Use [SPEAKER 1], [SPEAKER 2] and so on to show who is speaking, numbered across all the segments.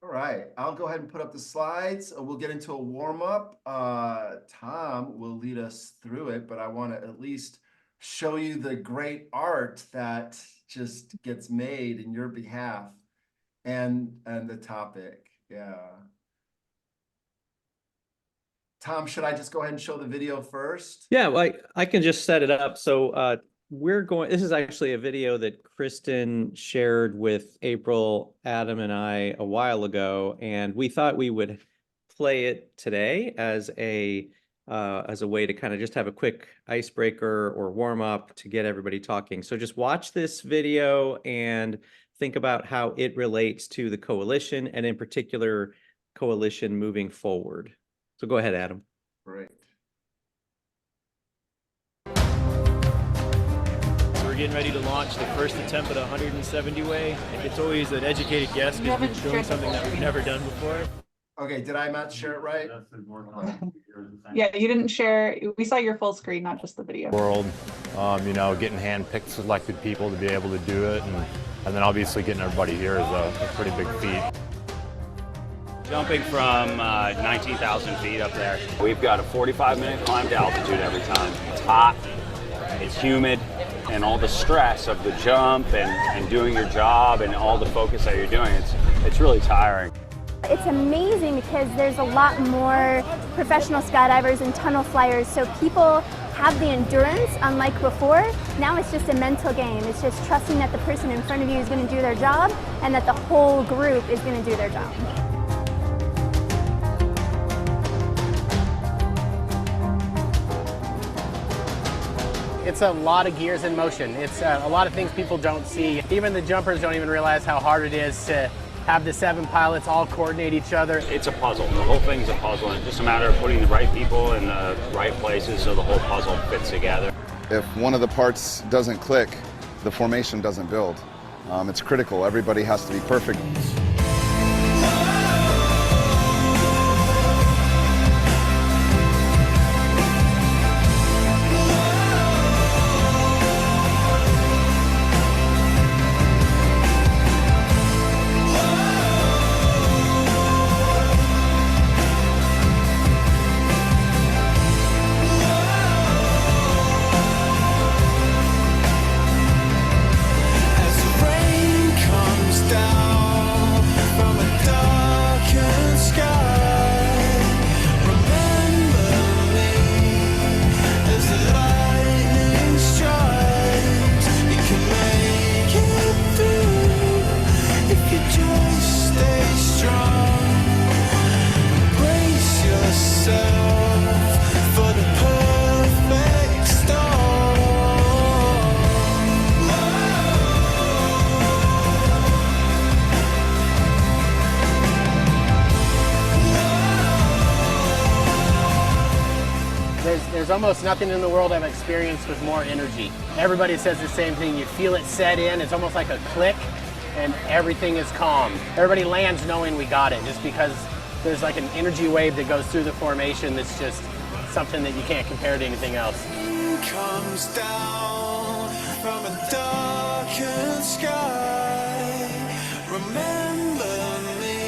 [SPEAKER 1] All right, I'll go ahead and put up the slides. We'll get into a warm up. Tom will lead us through it, but I want to at least show you the great art that just gets made in your behalf and the topic. Yeah. Tom, should I just go ahead and show the video first?
[SPEAKER 2] Yeah, well, I can just set it up. So this is actually a video that Kristen shared with April, Adam, and I a while ago, and we thought we would play it today as a way to kind of just have a quick icebreaker or warm up to get everybody talking. So just watch this video and think about how it relates to the coalition and in particular coalition moving forward. So go ahead, Adam.
[SPEAKER 1] Great.
[SPEAKER 3] We're getting ready to launch the first attempt at 170 way. It's always an educated guess because we're doing something that we've never done before.
[SPEAKER 1] Okay, did I not share it right?
[SPEAKER 4] Yeah, you didn't share. We saw your full screen, not just the video.
[SPEAKER 5] World, getting hand-picked selected people to be able to do it, and then obviously getting everybody here is a pretty big feat.
[SPEAKER 6] Jumping from 19,000 feet up there. We've got a 45-minute climb to altitude every time. It's hot, it's humid, and all the stress of the jump and doing your job and all the focus that you're doing, it's really tiring.
[SPEAKER 7] It's amazing because there's a lot more professional skydivers and tunnel flyers, so people have the endurance unlike before. Now it's just a mental game. It's just trusting that the person in front of you is going to do their job and that the whole group is going to do their job.
[SPEAKER 8] It's a lot of gears in motion. It's a lot of things people don't see. Even the jumpers don't even realize how hard it is to have the 7 pilots all coordinate each other.
[SPEAKER 6] It's a puzzle. The whole thing's a puzzle, and it's just a matter of putting the right people in the right places so the whole puzzle fits together.
[SPEAKER 9] If one of the parts doesn't click, the formation doesn't build. It's critical. Everybody has to be perfect.
[SPEAKER 8] There's almost nothing in the world I've experienced with more energy. Everybody says the same thing. You feel it set in. It's almost like a click, and everything is calm. Everybody lands knowing we got it, just because there's like an energy wave that goes through the formation that's just something that you can't compare to anything else.
[SPEAKER 10] Comes down from a darkened sky. Remember me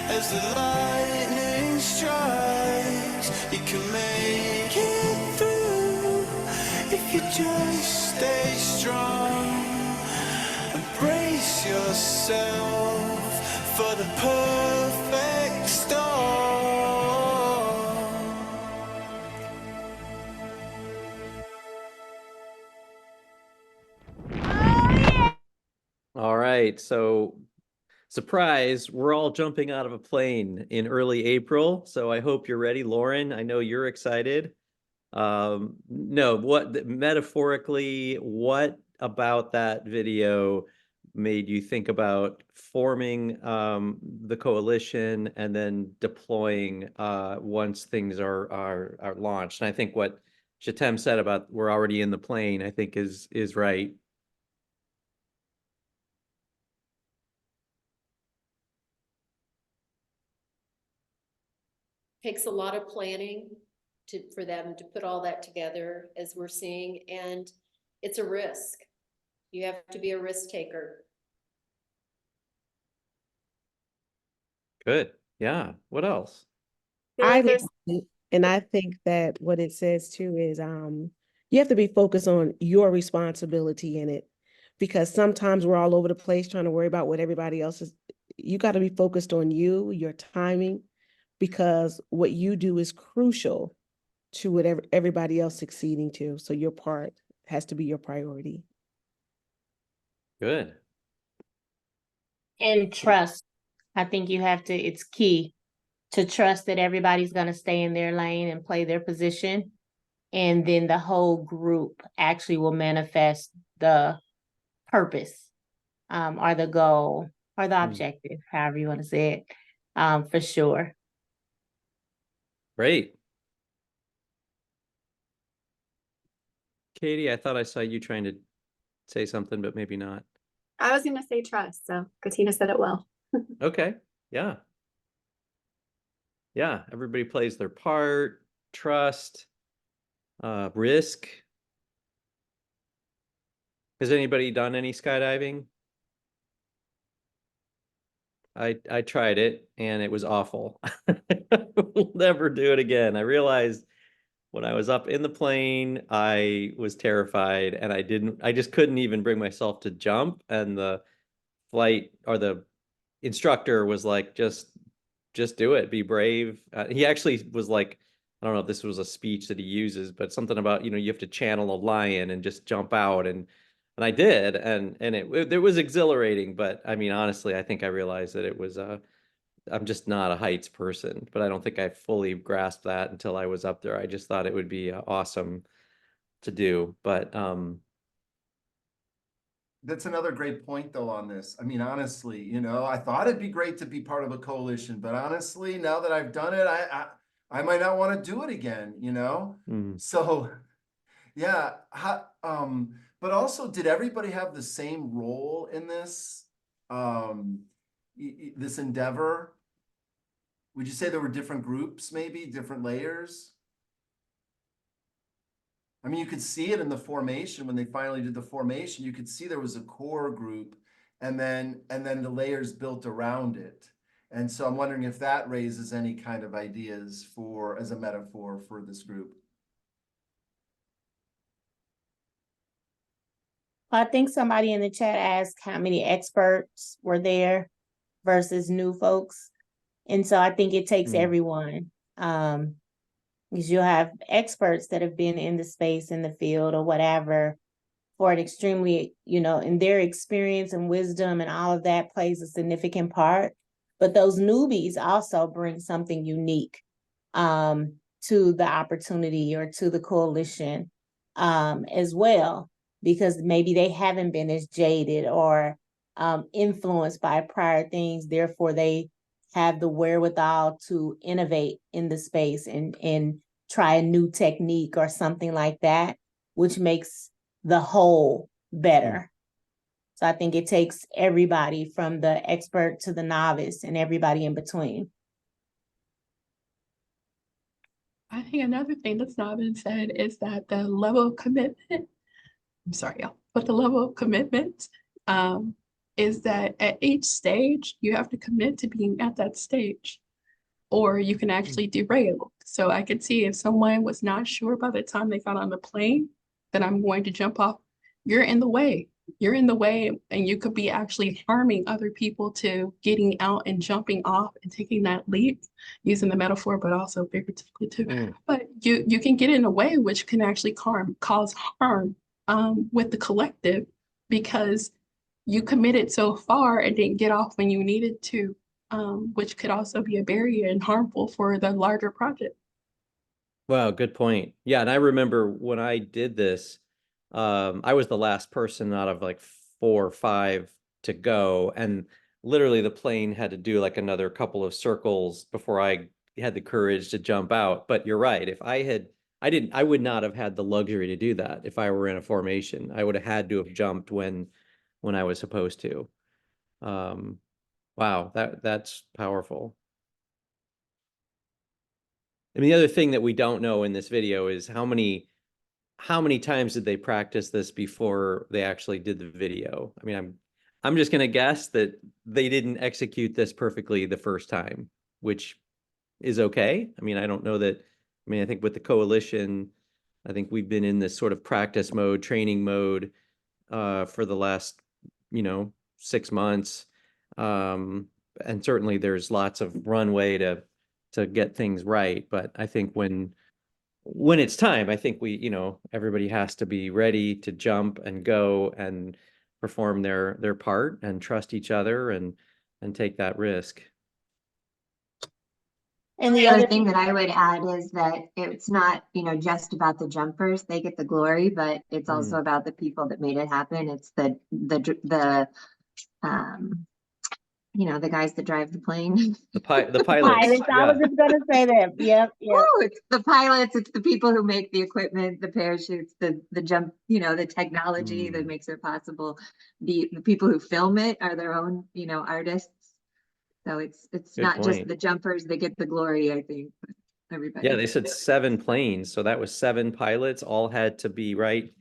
[SPEAKER 10] as the lightning strikes. You can make it through if you just stay strong. Embrace yourself for the perfect storm.
[SPEAKER 2] All right, so surprise, we're all jumping out of a plane in early April, so I hope you're ready. Lauren, I know you're excited. No, metaphorically, what about that video made you think about forming the coalition and then deploying once things are launched? And I think what Shatem said about we're already in the plane, I think is right.
[SPEAKER 11] Takes a lot of planning for them to put all that together, as we're seeing, and it's a risk. You have to be a risk taker.
[SPEAKER 2] Good. Yeah. What else?
[SPEAKER 11] feel like
[SPEAKER 12] I
[SPEAKER 11] there's
[SPEAKER 12] and I think that what it says too is you have to be focused on your responsibility in it, because sometimes we're all over the place trying to worry about what everybody else is. You got to be focused on you, your timing, because what you do is crucial to whatever everybody else succeeding to. So your part has to be your priority.
[SPEAKER 2] Good.
[SPEAKER 13] And trust. I think you have to, it's key to trust that everybody's going to stay in their lane and play their position. And then the whole group actually will manifest the purpose, or the goal or the objective, however you want to say it, for sure.
[SPEAKER 2] Great. Katie, I thought I saw you trying to say something, but maybe not.
[SPEAKER 14] I was going to say trust, so Katina said it well.
[SPEAKER 2] Okay. Yeah. Yeah. Everybody plays their part. Trust. Risk. Has anybody done any skydiving? I tried it and it was awful. We'll never do it again. I realized when I was up in the plane, I was terrified and I just couldn't even bring myself to jump. And the flight or the instructor was like, just do it, be brave. He actually was like, I don't know if this was a speech that he uses, but something about, you have to channel a lion and just jump out. And I did, and it was exhilarating, but I mean, honestly, I think I realized that it was I'm just not a heights person, but I don't think I fully grasped that until I was up there. I just thought it would be awesome to do, but
[SPEAKER 1] That's another great point though on this. I mean, honestly, I thought it'd be great to be part of a coalition, but honestly, now that I've done it, I might not want to do it again, So yeah, but also, did everybody have the same role in this, this endeavor? Would you say there were different groups, maybe different layers? I mean, you could see it in the formation when they finally did the formation. You could see there was a core group, and then the layers built around it. And so I'm wondering if that raises any kind of ideas as a metaphor for this group.
[SPEAKER 13] I think somebody in the chat asked how many experts were there versus new folks. And so I think it takes everyone. Because you'll have experts that have been in the space, in the field or whatever for an extremely, in their experience and wisdom and all of that plays a significant part. But those newbies also bring something unique to the opportunity or to the coalition as well, because maybe they haven't been as jaded or influenced by prior things. Therefore, they have the wherewithal to innovate in the space and try a new technique or something like that, which makes the whole better. So I think it takes everybody from the expert to the novice and everybody in between.
[SPEAKER 14] I think another thing that's not been said is that the level of commitment, I'm sorry, y'all, but the level of commitment is that at each stage, you have to commit to being at that stage, or you can actually derail. So I could see if someone was not sure by the time they got on the plane that I'm going to jump off, you're in the way. You're in the way, and you could be actually harming other people to getting out and jumping off and taking that leap, using the metaphor, but also figuratively too. But you can get in a way which can actually cause harm with the collective, because you committed so far and didn't get off when you needed to, which could also be a barrier and harmful for the larger project.
[SPEAKER 2] Wow, good point. Yeah, and I remember when I did this, I was the last person out of like 4 or 5 to go, and literally the plane had to do like another couple of circles before I had the courage to jump out. But you're right. If I would not have had the luxury to do that if I were in a formation. I would have had to have jumped when I was supposed to. Wow, that's powerful. And the other thing that we don't know in this video is how many times did they practice this before they actually did the video? I mean, I'm just gonna guess that they didn't execute this perfectly the first time, which is okay. I mean, I don't know that, I mean, I think with the coalition, I think we've been in this sort of practice mode, training mode for the last, 6 months. And certainly there's lots of runway to get things right. But I think when it's time, I think everybody has to be ready to jump and go and perform their part and trust each other and take that risk.
[SPEAKER 13] And
[SPEAKER 15] The other thing that I would add is that it's not, just about the jumpers, they get the glory, but it's also about the people that made it happen. It's the guys that drive the plane.
[SPEAKER 2] The pilots.
[SPEAKER 13] I was just gonna say that. Yep.
[SPEAKER 15] Woo, it's the pilots, it's the people who make the equipment, the parachutes, the jump, the technology that makes it possible. The people who film it are their own, artists. So it's
[SPEAKER 2] Good
[SPEAKER 15] not just
[SPEAKER 2] point.
[SPEAKER 15] the jumpers that get the glory, I think, but everybody.
[SPEAKER 2] Yeah, they said 7 planes, so that was 7 pilots, all had to be right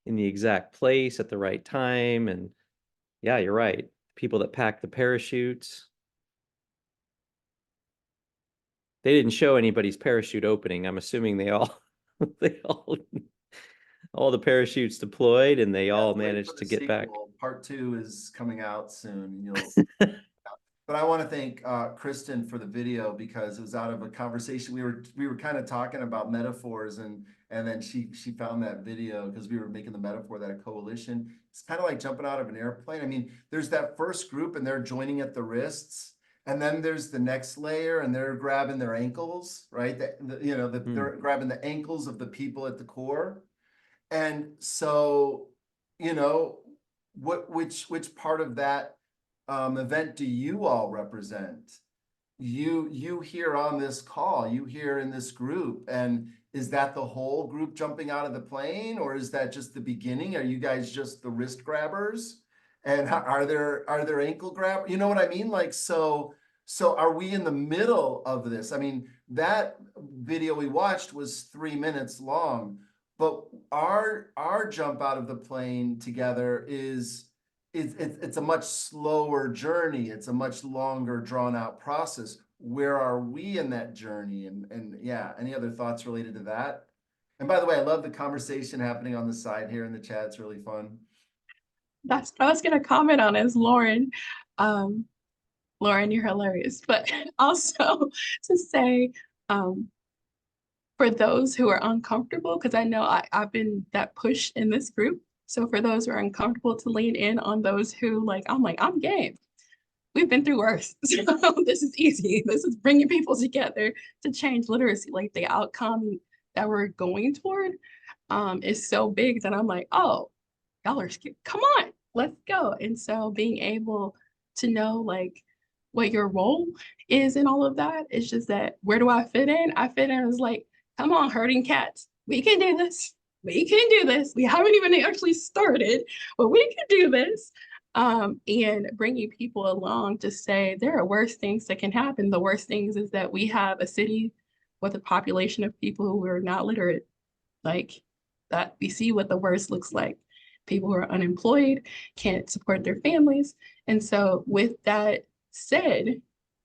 [SPEAKER 2] in the exact place at the right time. And yeah, you're right. People that pack the parachutes. They didn't show anybody's parachute opening. I'm assuming they all all the parachutes deployed and they all
[SPEAKER 1] Wait for
[SPEAKER 2] managed to
[SPEAKER 1] the
[SPEAKER 2] get back.
[SPEAKER 1] sequel. Part 2 is coming out soon. But I want to thank Kristen for the video, because it was out of a conversation. We were kind of talking about metaphors, and then she found that video because we were making the metaphor that a coalition, it's kind of like jumping out of an airplane. I mean, there's that first group and they're joining at the wrists, and then there's the next layer and they're grabbing their ankles, right? They're grabbing the ankles of the people at the core. And so, which part of that event do you all represent? You here on this call, you here in this group, and is that the whole group jumping out of the plane, or is that just the beginning? Are you guys just the wrist grabbers? And are there ankle grab? You know what I mean? Like, so are we in the middle of this? I mean, that video we watched was 3 minutes long, but our jump out of the plane together it's a much slower journey. It's a much longer, drawn out process. Where are we in that journey? And yeah, any other thoughts related to that? And by the way, I love the conversation happening on the side here in the chat. It's really fun.
[SPEAKER 14] That's what I was gonna comment on is Lauren. Lauren, you're hilarious. But also to say, for those who are uncomfortable, because I know I've been that push in this group. So for those who are uncomfortable, to lean in on those who I'm game. We've been through worse. So this is easy. This is bringing people together to change literacy. Like, the outcome that we're going toward is so big that I'm like, oh, y'all are scared. Come on, let's go. And so being able to know what your role is in all of that, it's just that, where do I fit in? I fit in as come on, herding cats. We can do this. We can do this. We haven't even actually started, but we can do this. And bringing people along to say there are worse things that can happen. The worst things is that we have a city with a population of people who are not literate. That we see what the worst looks like. People who are unemployed, can't support their families. And so with that said,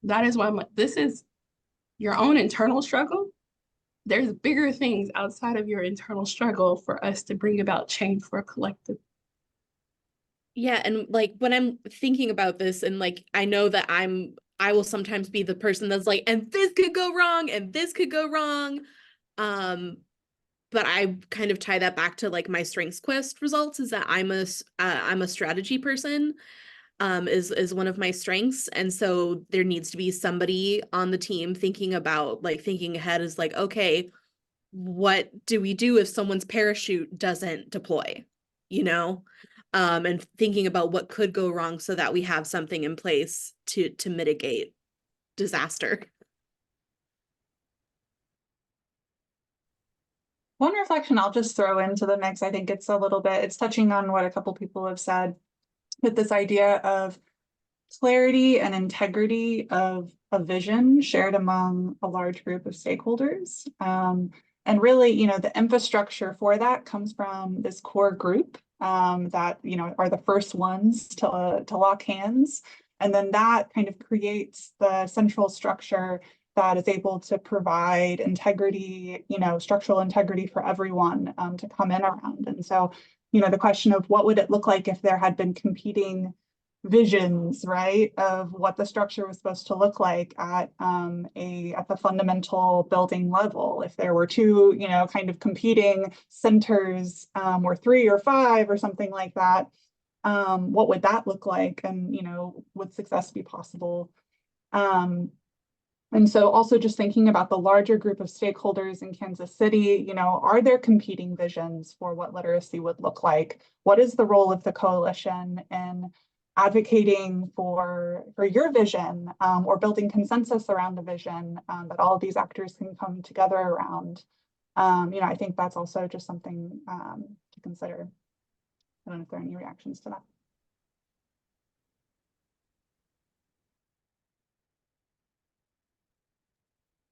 [SPEAKER 14] that is why this is your own internal struggle. There's bigger things outside of your internal struggle for us to bring about change for a collective.
[SPEAKER 16] Yeah, and when I'm thinking about this, and I know that I will sometimes be the person that's and this could go wrong, and this could go wrong. But I kind of tie that back to my Strengths Quest results, is that I'm a strategy person. Is one of my strengths. And so there needs to be somebody on the team thinking about thinking ahead, is okay, what do we do if someone's parachute doesn't deploy, and thinking about what could go wrong so that we have something in place to mitigate disaster.
[SPEAKER 4] One reflection I'll just throw into the mix, I think it's touching on what a couple people have said, with this idea of clarity and integrity of a vision shared among a large group of stakeholders. And really, the infrastructure for that comes from this core group that, you know, are the first ones to lock hands. And then that kind of creates the central structure that is able to provide integrity, you know, structural integrity for everyone to come in around. And so, you know, the question of what would it look like if there had been competing visions, right, of what the structure was supposed to look like at the fundamental building level. If there were two, you know, kind of competing centers, or 3 or 5 or something like that, what would that look like? And, you know, would success be possible? And so also just thinking about the larger group of stakeholders in Kansas City, you know, are there competing visions for what literacy would look like? What is the role of the coalition in advocating for your vision, or building consensus around a vision that all of these actors can come together around? You know, I think that's also just something to consider. I don't know if there are any reactions to that.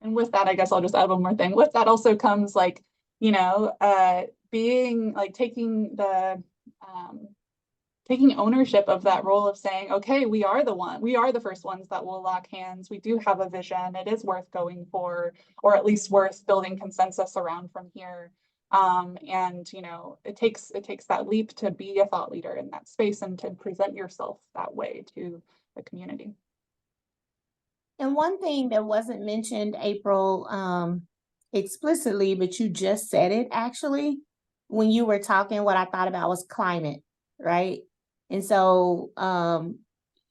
[SPEAKER 4] And with that, I guess I'll just add one more thing. With that also comes, like, you know, being like taking ownership of that role of saying, okay, we are the first ones that will lock hands. We do have a vision. It is worth going for, or at least worth building consensus around from here. And, you know, it takes that leap to be a thought leader in that space and to present yourself that way to the community.
[SPEAKER 13] And one thing that wasn't mentioned, April, explicitly, but you just said it actually, when you were talking, what I thought about was climate, right? And so,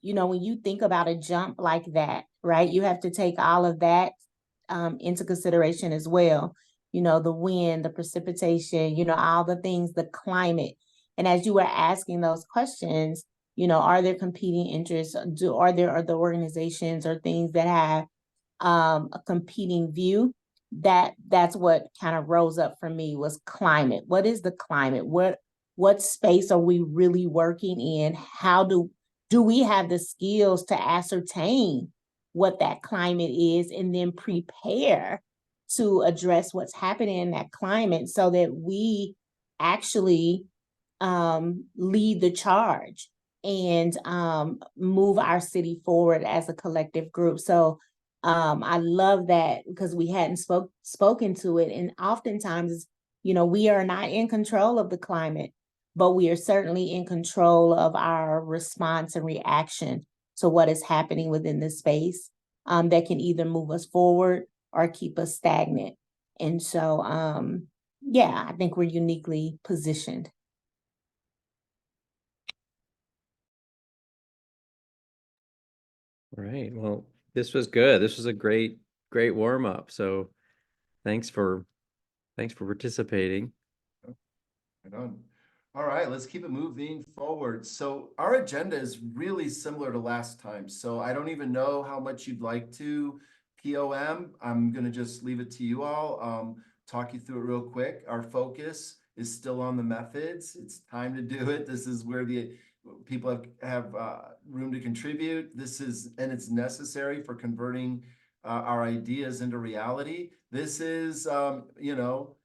[SPEAKER 13] you know, when you think about a jump like that, right, you have to take all of that into consideration as well. You know, the wind, the precipitation, you know, all the things, the climate. And as you were asking those questions, you know, are there competing interests? Are there other organizations or things that have a competing view? That's what kind of rose up for me was climate. What is the climate? What space are we really working in? How do we have the skills to ascertain what that climate is and then prepare to address what's happening in that climate so that we actually lead the charge and move our city forward as a collective group. So I love that because we hadn't spoken to it. And oftentimes, you know, we are not in control of the climate, but we are certainly in control of our response and reaction to what is happening within the space that can either move us forward or keep us stagnant. And so, yeah, I think we're uniquely positioned.
[SPEAKER 2] All right. Well, this was good. This was a great warm up. So thanks for participating.
[SPEAKER 1] Right on. All right, let's keep it moving forward. So our agenda is really similar to last time. So I don't even know how much you'd like to POM. I'm going to just leave it to you all. Talk you through it real quick. Our focus is still on the methods. It's time to do it. This is where the people have room to contribute. And it's necessary for converting our ideas into reality. This is, you know,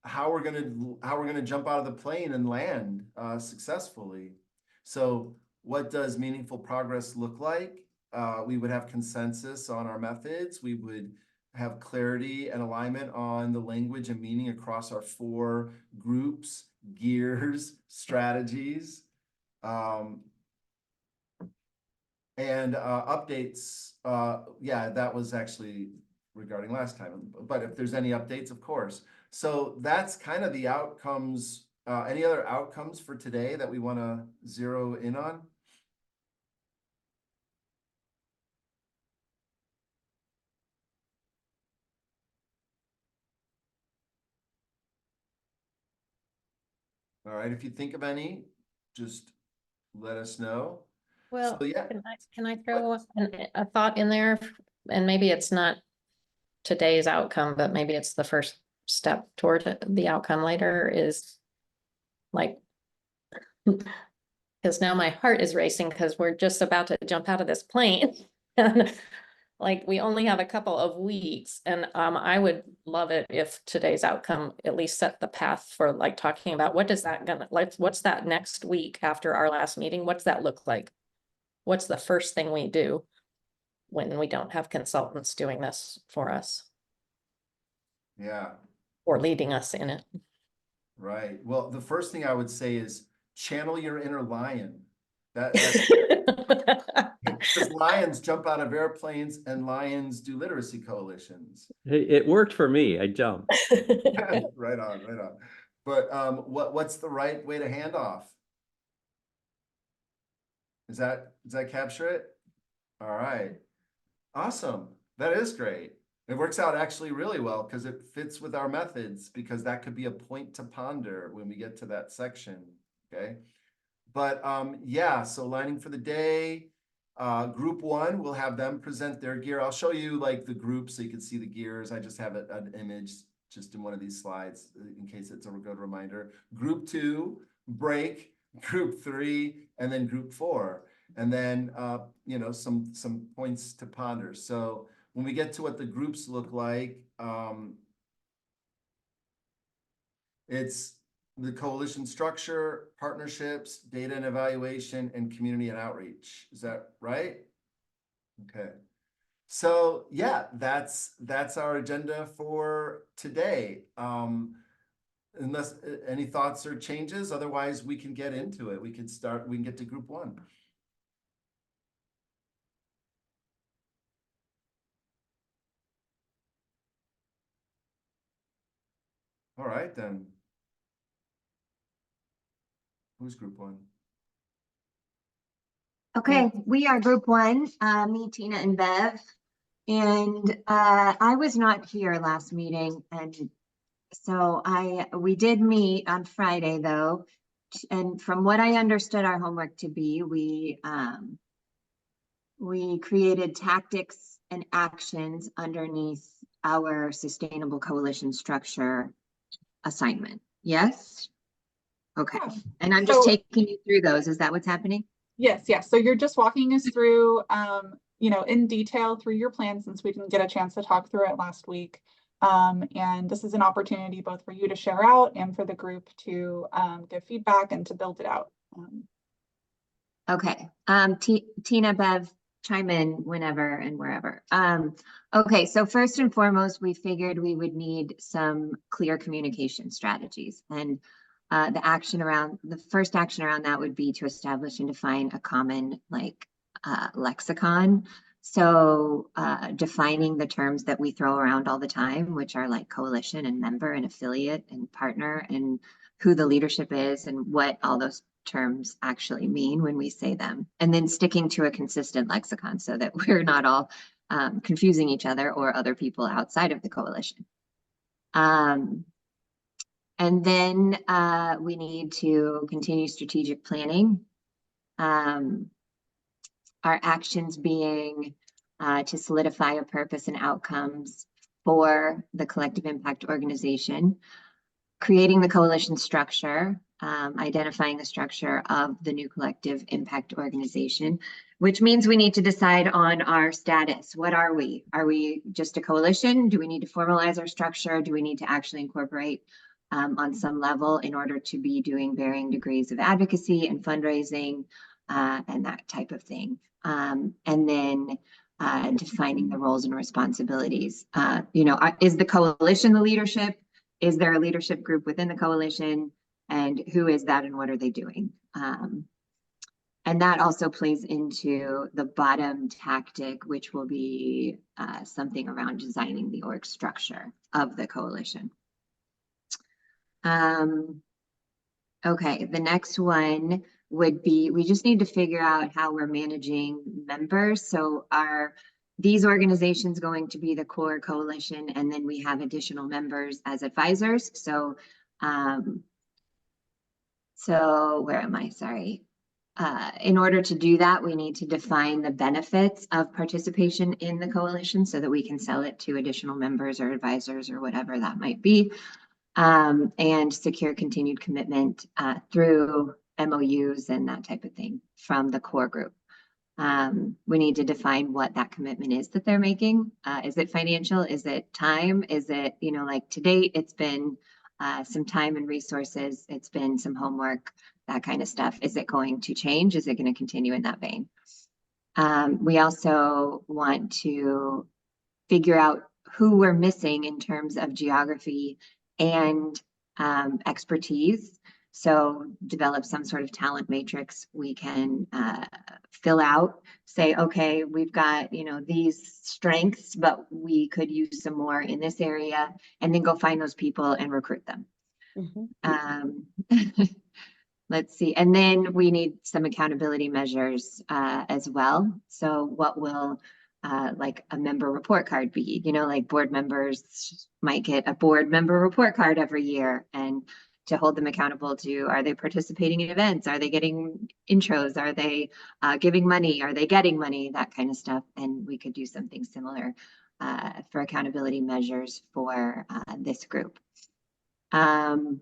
[SPEAKER 1] how we're gonna jump out of the plane and land successfully. So what does meaningful progress look like? We would have consensus on our methods. We would have clarity and alignment on the language and meaning across our 4 groups, gears, strategies, and updates. Yeah, that was actually regarding last time, but if there's any updates, of course. So that's kind of the outcomes. Any other outcomes for today that we want to zero in on? All right, if you think of any, just let us know.
[SPEAKER 17] Well,
[SPEAKER 1] so, yeah.
[SPEAKER 17] can I throw a thought in there? And maybe it's not today's outcome, but maybe it's the first step toward the outcome later, is like, because now my heart is racing because we're just about to jump out of this plane. like, we only have a couple of weeks, and I would love it if today's outcome at least set the path for like talking about what does that gonna, like, what's that next week after our last meeting? What's that look like? What's the first thing we do when we don't have consultants doing this for us
[SPEAKER 1] Yeah,
[SPEAKER 17] or leading us in it?
[SPEAKER 1] right. Well, the first thing I would say is channel your inner lion. Because lions jump out of airplanes and lions do literacy coalitions.
[SPEAKER 2] It worked for me. I jumped.
[SPEAKER 1] Right on, right on. But what's the right way to hand off? Does that capture it? All right. Awesome. That is great. It works out actually really well because it fits with our methods, because that could be a point to ponder when we get to that section. Okay. But yeah, so lining for the day, group one, we'll have them present their gear. I'll show you like the group so you can see the gears. I just have an image just in one of these slides in case it's a good reminder. Group two, break, group three, and then group four. And then, you know, some points to ponder. So when we get to what the groups look like, it's the coalition structure, partnerships, data and evaluation, and community and outreach. Is that right? Okay. So yeah, that's our agenda for today. Unless any thoughts or changes, otherwise we can get into it. We can get to group one. All right, then. Who's group one?
[SPEAKER 15] Okay, we are group one, me, Tina, and Bev. And I was not here last meeting, and so we did meet on Friday though. And from what I understood our homework to be, we created tactics and actions underneath our sustainable coalition structure assignment. Yes? Okay. And I'm just taking you through those. Is that what's happening?
[SPEAKER 4] Yes. So you're just walking us through, you know, in detail through your plan, since we didn't get a chance to talk through it last week. And this is an opportunity both for you to share out and for the group to give feedback and to build it out.
[SPEAKER 15] Okay. Tina, Bev, chime in whenever and wherever. Okay, so first and foremost, we figured we would need some clear communication strategies. And the first action around that would be to establish and define a common lexicon. So defining the terms that we throw around all the time, which are like coalition and member and affiliate and partner, and who the leadership is and what all those terms actually mean when we say them. And then sticking to a consistent lexicon so that we're not all confusing each other or other people outside of the coalition. And then we need to continue strategic planning. Our actions being to solidify a purpose and outcomes for the collective impact organization, creating the coalition structure, identifying the structure of the new collective impact organization, which means we need to decide on our status. What are we? Are we just a coalition? Do we need to formalize our structure? Do we need to actually incorporate on some level in order to be doing varying degrees of advocacy and fundraising and that type of thing? And then defining the roles and responsibilities. Is the coalition the leadership? Is there a leadership group within the coalition? And who is that and what are they doing? And that also plays into the bottom tactic, which will be something around designing the org structure of the coalition. Okay, the next one would be, we just need to figure out how we're managing members. So are these organizations going to be the core coalition, and then we have additional members as advisors? So where am I? Sorry. In order to do that, we need to define the benefits of participation in the coalition so that we can sell it to additional members or advisors or whatever that might be, and secure continued commitment through MOUs and that type of thing from the core group. We need to define what that commitment is that they're making. Is it financial? Is it time? Is it, you know, like to date, it's been some time and resources. It's been some homework, that kind of stuff. Is it going to change? Is it going to continue in that vein? We also want to figure out who we're missing in terms of geography and expertise. So develop some sort of talent matrix we can fill out, say, okay, we've got, you know, these strengths, but we could use some more in this area, and then go find those people and recruit them. Let's see. And then we need some accountability measures as well. So what will like a member report card be? You know, like board members might get a board member report card every year, and to hold them accountable to, are they participating in events? Are they getting intros? Are they giving money? Are they getting money? That kind of stuff. And we could do something similar for accountability measures for this group. And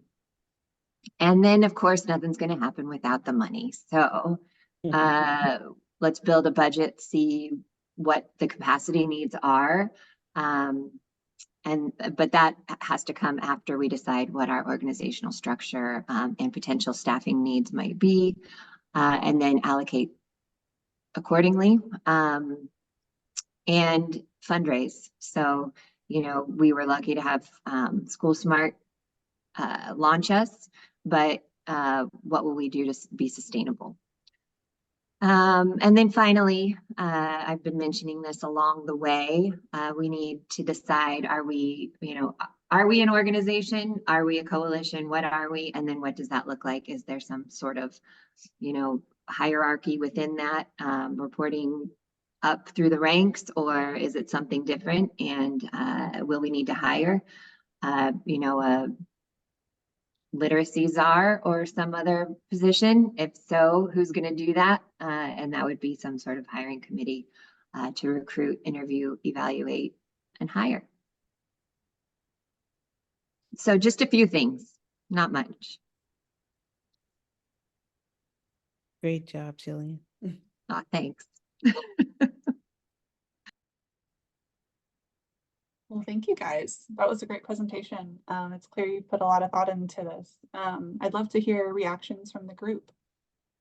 [SPEAKER 15] then, of course, nothing's going to happen without the money. So let's build a budget, see what the capacity needs are. But that has to come after we decide what our organizational structure and potential staffing needs might be, and then allocate accordingly, and fundraise. So, you know, we were lucky to have School Smart launch us, but what will we do to be sustainable? And then finally, I've been mentioning this along the way, we need to decide, are we, you know, are we an organization? Are we a coalition? What are we? And then what does that look like? Is there some sort of, you know, hierarchy within that, reporting up through the ranks, or is it something different? And will we need to hire, you know, a literacy czar or some other position? If so, who's going to do that? And that would be some sort of hiring committee to recruit, interview, evaluate, and hire. So just a few things, not much.
[SPEAKER 12] Great job, Jillian.
[SPEAKER 15] Oh, thanks.
[SPEAKER 4] Well, thank you guys. That was a great presentation. It's clear you put a lot of thought into this. I'd love to hear reactions from the group.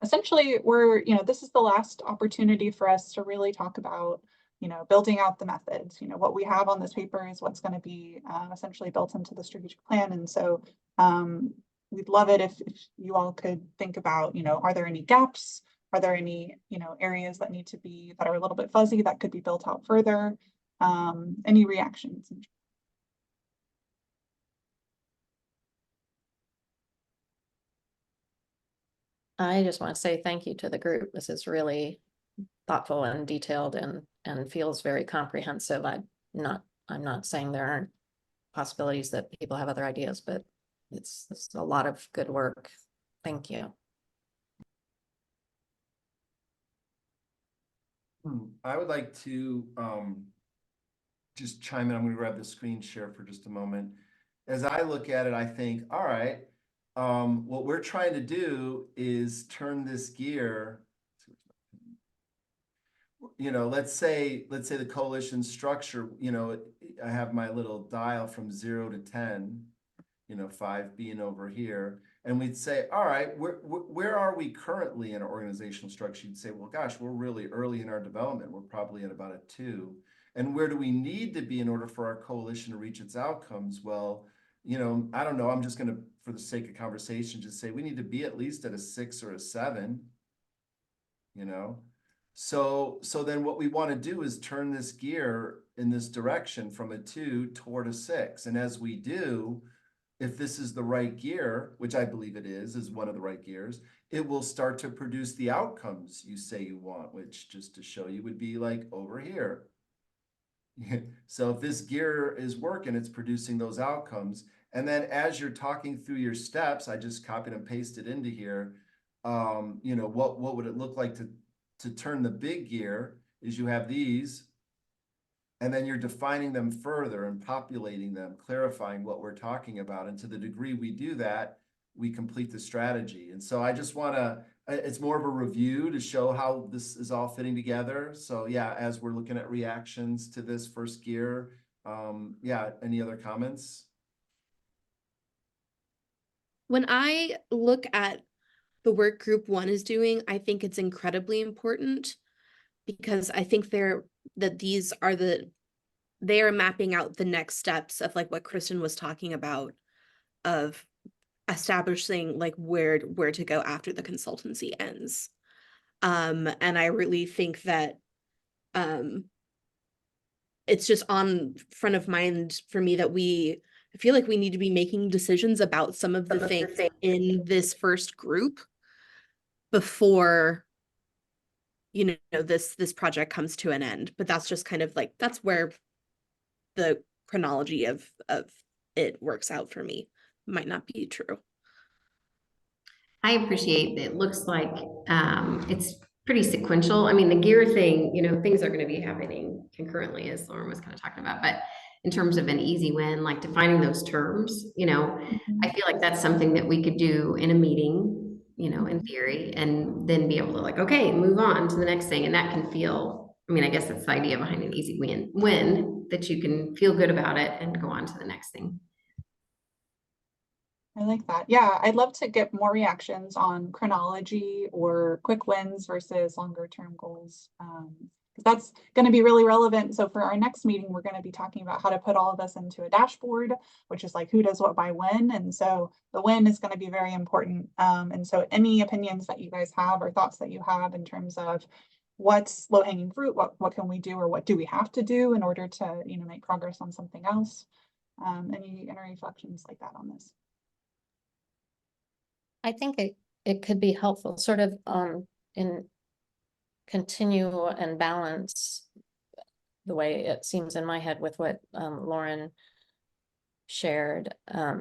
[SPEAKER 4] Essentially, this is the last opportunity for us to really talk about, you know, building out the methods. You know, what we have on this paper is what's going to be essentially built into the strategic plan. And so we'd love it if you all could think about, you know, are there any gaps? Are there any, you know, areas that need to be, that are a little bit fuzzy that could be built out further? Any reactions?
[SPEAKER 17] I just want to say thank you to the group. This is really thoughtful and detailed and feels very comprehensive. I'm not saying there aren't possibilities that people have other ideas, but it's a lot of good work. Thank you.
[SPEAKER 1] I would like to just chime in. I'm going to grab the screen share for just a moment. As I look at it, I think, all right, what we're trying to do is turn this gear. You know, let's say the coalition structure, you know, I have my little dial from 0 to 10, you know, 5 being over here. And we'd say, all right, where are we currently in our organizational structure? You'd say, well, gosh, we're really early in our development. We're probably at about a 2. And where do we need to be in order for our coalition to reach its outcomes? Well, you know, I don't know. I'm just going to, for the sake of conversation, just say we need to be at least at a 6 or a 7, you know? So then what we want to do is turn this gear in this direction from a 2 toward a 6. And as we do, if this is the right gear, which I believe it is one of the right gears, it will start to produce the outcomes you say you want, which, just to show you, would be like over here. So if this gear is working, it's producing those outcomes. And then as you're talking through your steps, I just copied and pasted into here, you know, what would it look like to turn the big gear is you have these, and then you're defining them further and populating them, clarifying what we're talking about. And to the degree we do that, we complete the strategy. And so I just want to it's more of a review to show how this is all fitting together. So yeah, as we're looking at reactions to this first gear, yeah, any other comments?
[SPEAKER 16] When I look at the work group one is doing, I think it's incredibly important because I think they are mapping out the next steps of like what Kristen was talking about, of establishing like where to go after the consultancy ends. And I really think that it's just on front of mind for me that I feel like we need to be making decisions about some of the things in this first group before, you know, this project comes to an end. But that's just kind of like, that's where the chronology of it works out for me. Might not be true.
[SPEAKER 11] I appreciate that. It looks like it's pretty sequential. I mean, the gear thing, you know, things are going to be happening concurrently, as Lauren was kind of talking about. But in terms of an easy win, like defining those terms, you know, I feel like that's something that we could do in a meeting, you know, in theory, and then be able to like, okay, move on to the next thing. And that can feel, I mean, I guess that's the idea behind an easy win, that you can feel good about it and go on to the next thing.
[SPEAKER 4] I like that. Yeah, I'd love to get more reactions on chronology or quick wins versus longer term goals. Because that's going to be really relevant. So for our next meeting, we're going to be talking about how to put all of this into a dashboard, which is like who does what by when. And so the when is going to be very important. And so any opinions that you guys have or thoughts that you have in terms of what's low hanging fruit, what can we do, or what do we have to do in order to, you know, make progress on something else? Any reflections like that on this?
[SPEAKER 17] I think it could be helpful sort of in continue and balance the way it seems in my head with what Lauren shared. I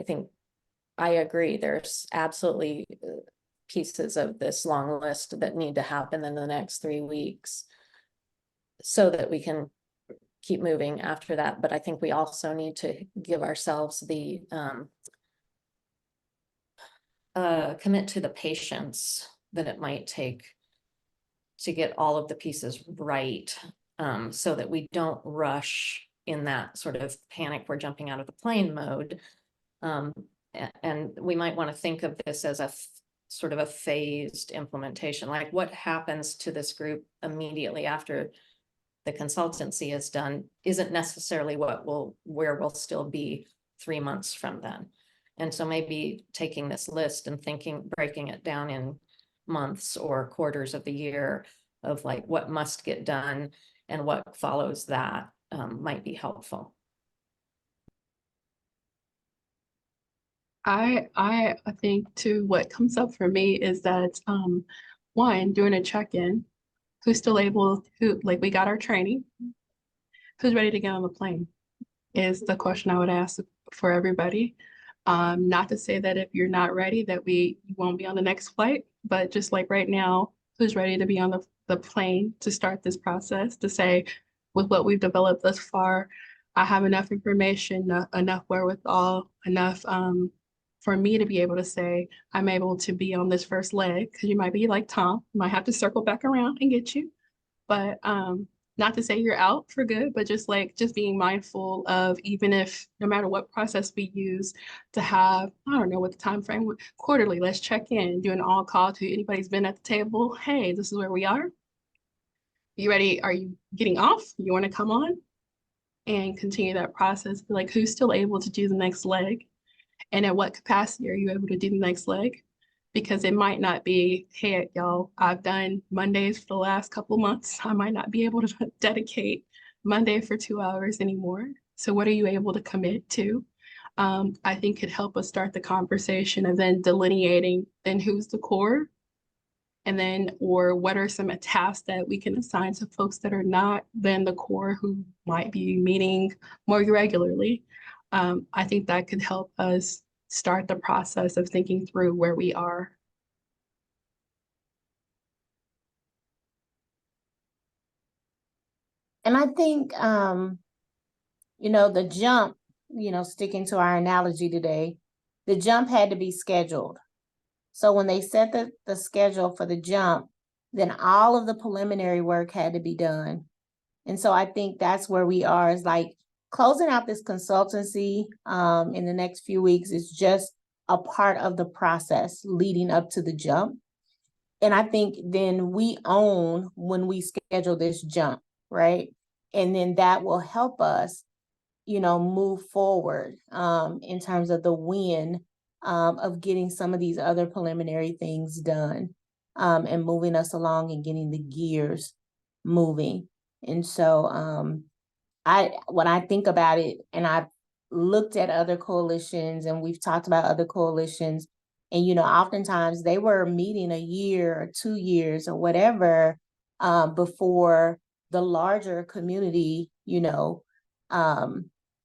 [SPEAKER 17] think I agree. There's absolutely pieces of this long list that need to happen in the next 3 weeks so that we can keep moving after that. But I think we also need to give ourselves the commit to the patience that it might take to get all of the pieces right, so that we don't rush in that sort of panic, we're jumping out of the plane mode. And we might want to think of this as a sort of a phased implementation, like what happens to this group immediately after the consultancy is done isn't necessarily where we'll still be 3 months from then. And so maybe taking this list and breaking it down in months or quarters of the year of like what must get done and what follows that might be helpful.
[SPEAKER 14] I think too, what comes up for me is that one, doing a check-in, who's still able, like we got our training, who's ready to get on the plane is the question I would ask for everybody. Not to say that if you're not ready that you won't be on the next flight, but just like right now, who's ready to be on the plane to start this process, to say, with what we've developed thus far, I have enough information, enough wherewithal, enough for me to be able to say, I'm able to be on this first leg, because you might be like Tom, might have to circle back around and get you. But not to say you're out for good, but just being mindful of, even if no matter what process we use, to have, I don't know what the time frame, quarterly, let's check in, do an all call to anybody's been at the table. Hey, this is where we are. You ready? Are you getting off? You want to come on? And continue that process. Like, who's still able to do the next leg? And at what capacity are you able to do the next leg? Because it might not be, hey, y'all, I've done Mondays for the last couple months. I might not be able to dedicate Monday for 2 hours anymore. So what are you able to commit to? I think could help us start the conversation of then delineating then who's the core, and then, or what are some tasks that we can assign to folks that are not then the core, who might be meeting more regularly. I think that could help us start the process of thinking through where we are.
[SPEAKER 13] And I think, you know, the jump, you know, sticking to our analogy today, the jump had to be scheduled. So when they set the schedule for the jump, then all of the preliminary work had to be done. And so I think that's where we are, is like closing out this consultancy in the next few weeks is just a part of the process leading up to the jump. And I think then we own when we schedule this jump, right? And then that will help us, move forward in terms of the win of getting some of these other preliminary things done and moving us along and getting the gears moving. And so when I think about it, and I've looked at other coalitions and we've talked about other coalitions, and oftentimes they were meeting a year or 2 years or whatever before the larger community,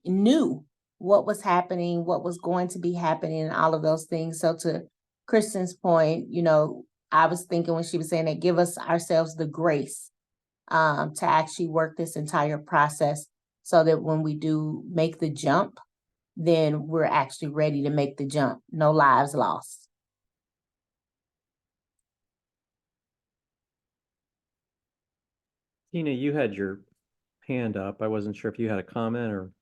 [SPEAKER 13] knew what was happening, what was going to be happening, and all of those things. So to Kristen's point, I was thinking when she was saying that, give us ourselves the grace to actually work this entire process so that when we do make the jump, then we're actually ready to make the jump. No lives lost.
[SPEAKER 2] Tina, you had your hand up. I wasn't sure if you had a comment or.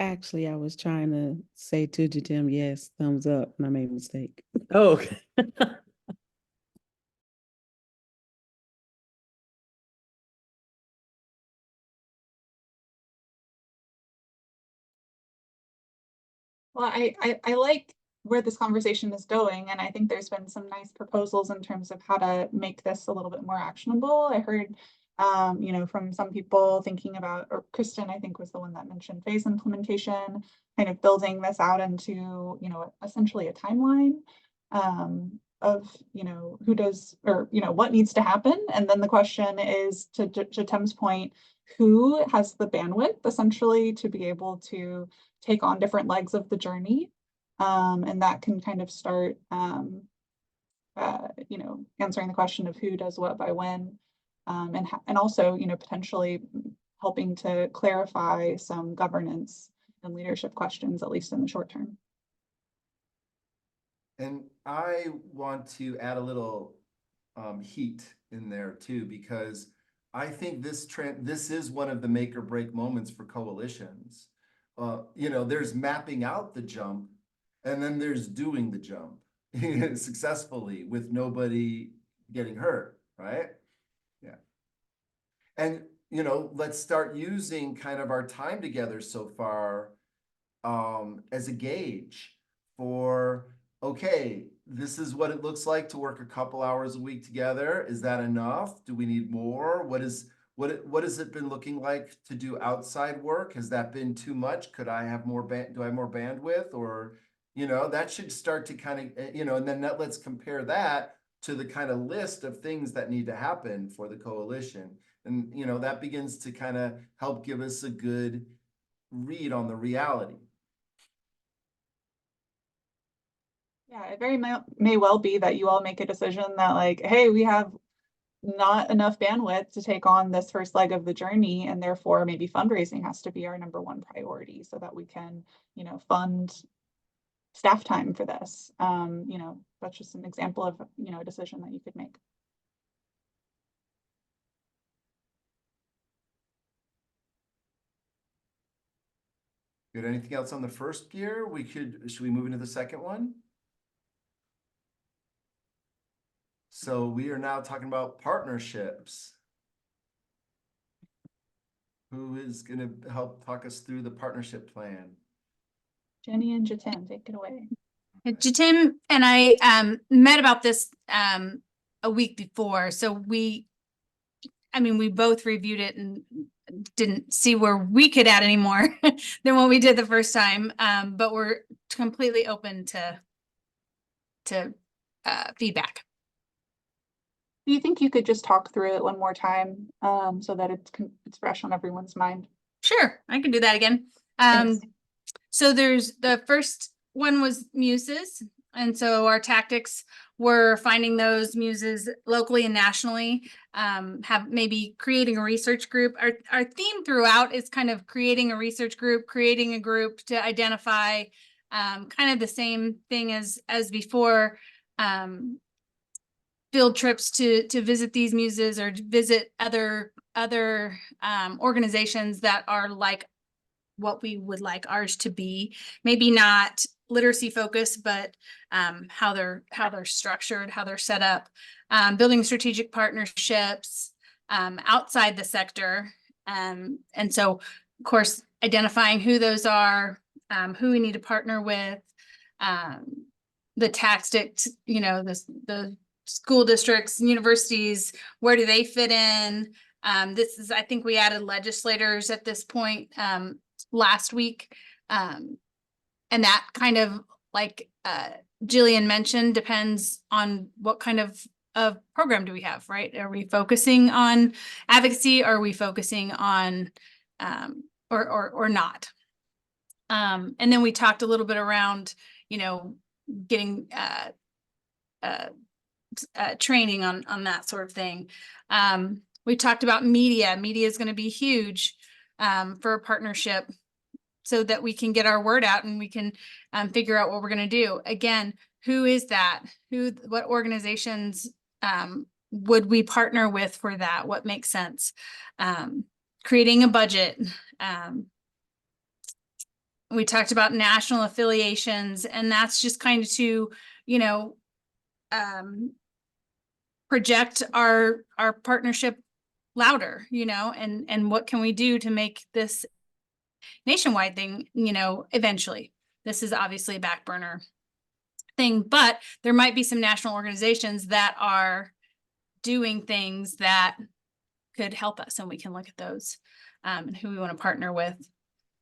[SPEAKER 12] Actually, I was trying to say to Jatim, yes, thumbs up, and I made a mistake.
[SPEAKER 2] Oh, okay.
[SPEAKER 4] Well, I like where this conversation is going, and I think there's been some nice proposals in terms of how to make this a little bit more actionable. I heard, from some people thinking about, or Kristen, I think was the one that mentioned phase implementation, kind of building this out into, essentially a timeline of, who does, or, what needs to happen. And then the question is, to Tim's point, who has the bandwidth essentially to be able to take on different legs of the journey. And that can kind of start, answering the question of who does what by when, and also, potentially helping to clarify some governance and leadership questions, at least in the short term.
[SPEAKER 1] And I want to add a little heat in there too, because I think this is one of the make or break moments for coalitions. There's mapping out the jump, and then there's doing the jump successfully with nobody getting hurt, right? Yeah. And, let's start using kind of our time together so far as a gauge for, okay, this is what it looks like to work a couple hours a week together. Is that enough? Do we need more? What has it been looking like to do outside work? Has that been too much? Could I have more do I have more bandwidth? Or, that should start to kind of, and then let's compare that to the kind of list of things that need to happen for the coalition. And, that begins to kind of help give us a good read on the reality.
[SPEAKER 4] Yeah, it very may well be that you all make a decision that like, hey, we have not enough bandwidth to take on this first leg of the journey, and therefore maybe fundraising has to be our #1 priority so that we can, fund staff time for this. That's just an example of, a decision that you could make.
[SPEAKER 1] Good. Anything else on the first gear? Should we move into the second one? So we are now talking about partnerships. Who is going to help talk us through the partnership plan?
[SPEAKER 4] Jenny and Jatim, take it away.
[SPEAKER 18] Jatim and I met about this a week before. So we both reviewed it and didn't see where we could add any more than what we did the first time. But we're completely open to feedback.
[SPEAKER 4] Do you think you could just talk through it one more time so that it's fresh on everyone's mind?
[SPEAKER 18] Sure, I can do that again. So there's the first one was muses. And so our tactics were finding those muses locally and nationally, have maybe creating a research group. Our theme throughout is kind of creating a research group, creating a group to identify kind of the same thing as before. Field trips to visit these muses or visit other organizations that are like what we would like ours to be. Maybe not literacy focused, but how they're structured, how they're set up, building strategic partnerships outside the sector. And so, of course, identifying who those are, who we need to partner with, the tactics, the school districts, universities, where do they fit in? I think we added legislators at this point last week. And that kind of, like Jillian mentioned, depends on what kind of program do we have, right? Are we focusing on advocacy? Are we focusing on or not? And then we talked a little bit around, getting training on that sort of thing. We talked about media. Media is going to be huge for a partnership so that we can get our word out and we can figure out what we're going to do. Again, who is that? What organizations would we partner with for that? What makes sense? Creating a budget. We talked about national affiliations, and that's just kind of to, project our partnership louder, and what can we do to make this nationwide thing, eventually. This is obviously a back burner thing, but there might be some national organizations that are doing things that could help us, and we can look at those and who we want to partner with.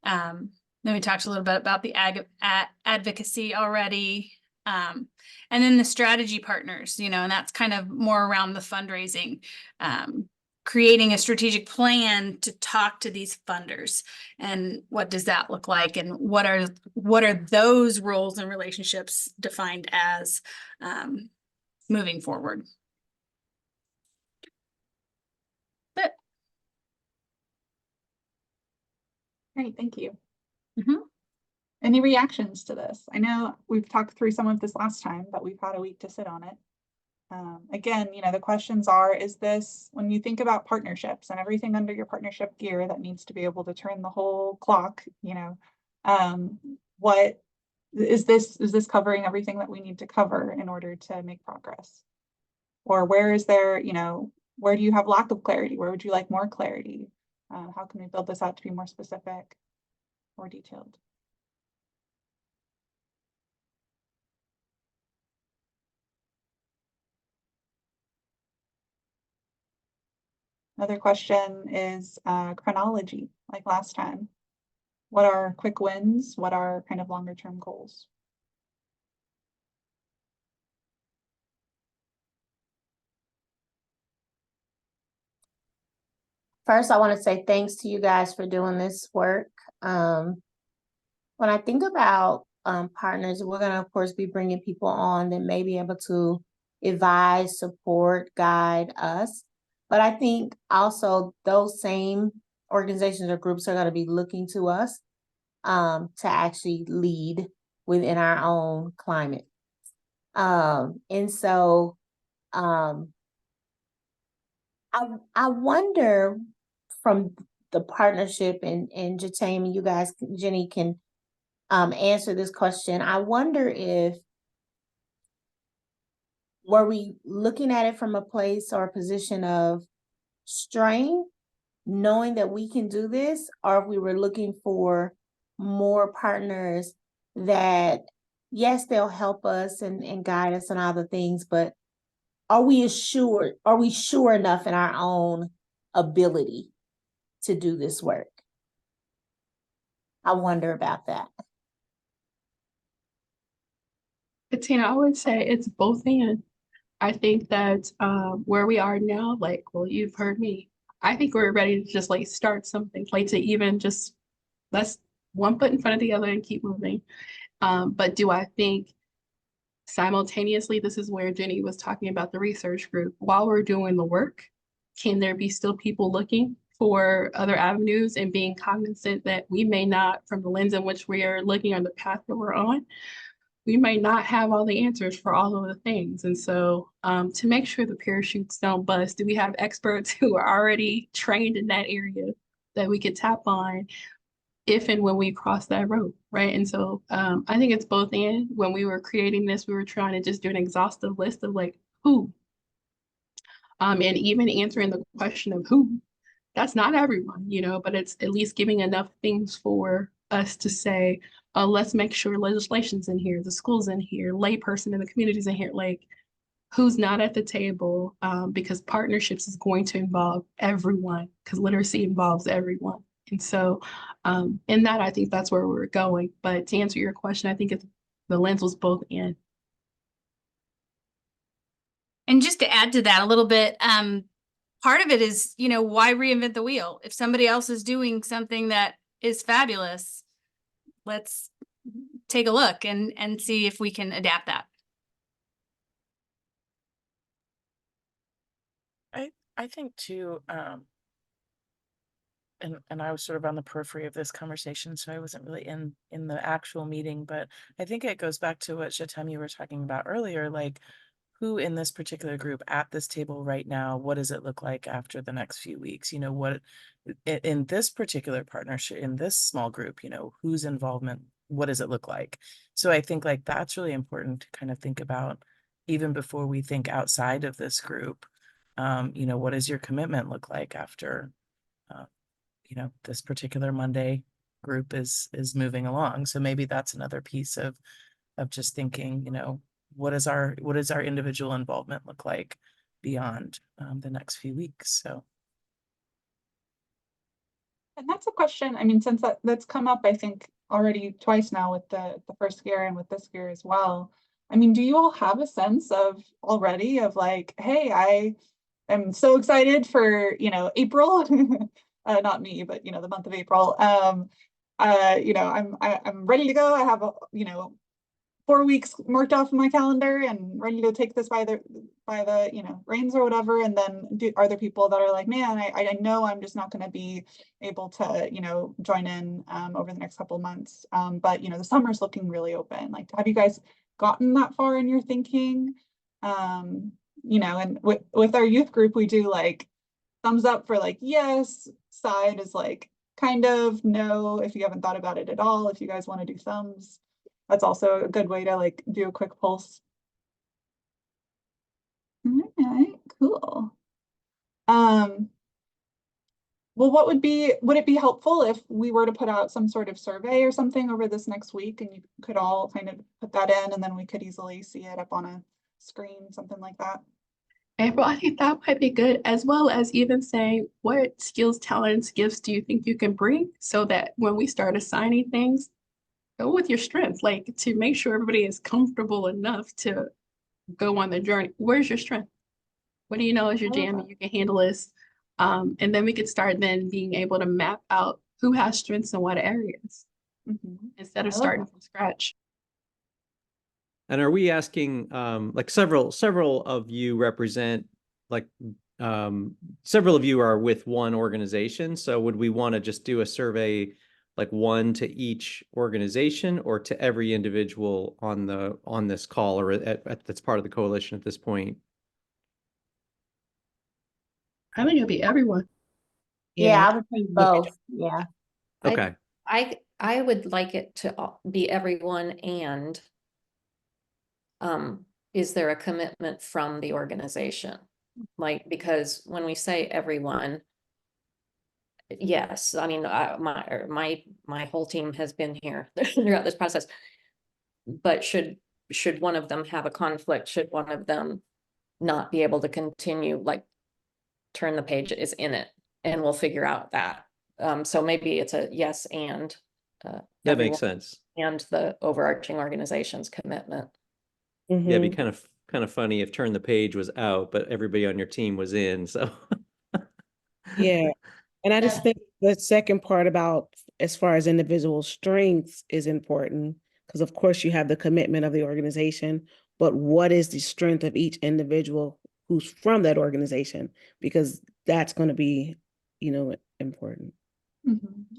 [SPEAKER 18] Then we talked a little bit about the advocacy already. And then the strategy partners, and that's kind of more around the fundraising, creating a strategic plan to talk to these funders, and what does that look like, and what are those roles and relationships defined as moving forward. But
[SPEAKER 4] great, thank you. Any reactions to this? I know we've talked through some of this last time, but we've had a week to sit on it. Again, the questions are, is this, when you think about partnerships and everything under your partnership gear that needs to be able to turn the whole clock, what is this covering everything that we need to cover in order to make progress? Or where is there, where do you have lack of clarity? Where would you like more clarity? How can we build this out to be more specific, more detailed? Another question is chronology, like last time. What are quick wins? What are kind of longer term goals?
[SPEAKER 13] First, I want to say thanks to you guys for doing this work. When I think about partners, we're going to, of course, be bringing people on that may be able to advise, support, guide us. But I think also those same organizations or groups are going to be looking to us to actually lead within our own climate. And so I wonder, from the partnership, and Jatame, you guys, Jenny can answer this question. I wonder if, were we looking at it from a place or a position of strain, knowing that we can do this, or if we were looking for more partners that, yes, they'll help us and guide us and all the things, but are we sure enough in our own ability to do this work? I wonder about that.
[SPEAKER 14] Tina, I would say it's both and. I think that where we are now, you've heard me. I think we're ready to just start something, to even just let's one foot in front of the other and keep moving. But do I think simultaneously, this is where Jenny was talking about the research group, while we're doing the work, can there be still people looking for other avenues and being cognizant that we may not, from the lens in which we are looking on the path that we're on, we may not have all the answers for all of the things. And so to make sure the parachutes don't bust, do we have experts who are already trained in that area that we could tap on if and when we cross that road, right? And so I think it's both and. When we were creating this, we were trying to just do an exhaustive list of like who. And even answering the question of who, that's not everyone, you know, but it's at least giving enough things for us to say, let's make sure legislation's in here, the school's in here, layperson in the community's in here, like who's not at the table, because partnerships is going to involve everyone, because literacy involves everyone. And so in that, I think that's where we're going. But to answer your question, I think the lens was both in.
[SPEAKER 18] And just to add to that a little bit, part of it is, you know, why reinvent the wheel? If somebody else is doing something that is fabulous, let's take a look and see if we can adapt that.
[SPEAKER 19] I think too, and I was sort of on the periphery of this conversation, so I wasn't really in the actual meeting, but I think it goes back to what Shetem you were talking about earlier, like who in this particular group at this table right now, what does it look like after the next few weeks? You know, what in this particular partnership, in this small group, you know, whose involvement, what does it look like? So I think like that's really important to kind of think about even before we think outside of this group. You know, what does your commitment look like after, you know, this particular Monday group is moving along? So maybe that's another piece of just thinking, you know, what does our individual involvement look like beyond the next few weeks? So.
[SPEAKER 4] And that's a question, I mean, since that's come up, I think already twice now with the first year and with this year as well. I mean, do you all have a sense of already of like, hey, I am so excited for, you know, April, not me, but, you know, the month of April. You know, I'm ready to go. I have, you know, 4 weeks marked off in my calendar and ready to take this by the you know, reins or whatever. And then are there people that are like, man, I know I'm just not going to be able to, you know, join in over the next couple of months. But you know, the summer's looking really open. Like, have you guys gotten that far in your thinking? You know, and with our youth group, we do like thumbs up for like yes, side is like kind of no if you haven't thought about it at all. If you guys want to do thumbs, that's also a good way to like do a quick pulse. All right, cool. Well, would it be helpful if we were to put out some sort of survey or something over this next week and you could all kind of put that in and then we could easily see it up on a screen, something like that?
[SPEAKER 14] April, I think that might be good, as well as even saying what skills, talents, gifts do you think you can bring so that when we start assigning things, go with your strengths, like to make sure everybody is comfortable enough to go on the journey. Where's your strength? What do you know is your jam and you can handle this? And then we could start then being able to map out who has strengths in what areas instead of starting from scratch.
[SPEAKER 2] And are we asking, like several of you represent, like several of you are with one organization. So would we want to just do a survey, like one to each organization or to every individual on this call or that's part of the coalition at this point?
[SPEAKER 14] I think it'll be everyone.
[SPEAKER 13] Yeah, I would think both. Yeah.
[SPEAKER 2] Okay.
[SPEAKER 17] I would like it to be everyone, and is there a commitment from the organization? Like, because when we say everyone, yes, I mean, my whole team has been here throughout this process, but should one of them have a conflict? Should one of them not be able to continue? Like, turn the page is in it, and we'll figure out that. So maybe it's a yes and
[SPEAKER 2] that makes sense.
[SPEAKER 17] And the overarching organization's commitment.
[SPEAKER 2] Yeah, it'd be kind of funny if turn the page was out, but everybody on your team was in. So
[SPEAKER 12] yeah. And I just think the second part about as far as individual strengths is important, because of course you have the commitment of the organization, but what is the strength of each individual who's from that organization? Because that's going to be, you know, important.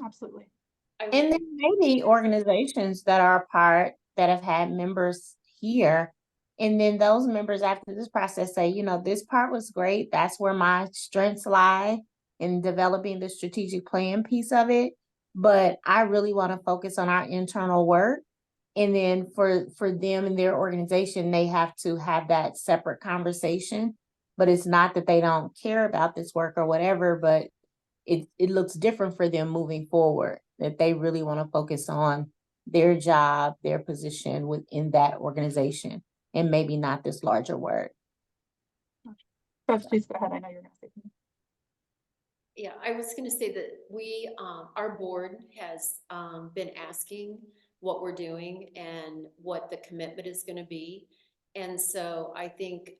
[SPEAKER 4] Absolutely.
[SPEAKER 13] And there may be organizations that are a part that have had members here. And then those members after this process say, you know, this part was great. That's where my strengths lie in developing the strategic plan piece of it. But I really want to focus on our internal work. And then for them and their organization, they have to have that separate conversation. But it's not that they don't care about this work or whatever, but it looks different for them moving forward, that they really want to focus on their job, their position within that organization, and maybe not this larger work.
[SPEAKER 4] Please go ahead. I know you're going to say something.
[SPEAKER 20] Yeah, I was going to say that we, our board has been asking what we're doing and what the commitment is going to be. And so I think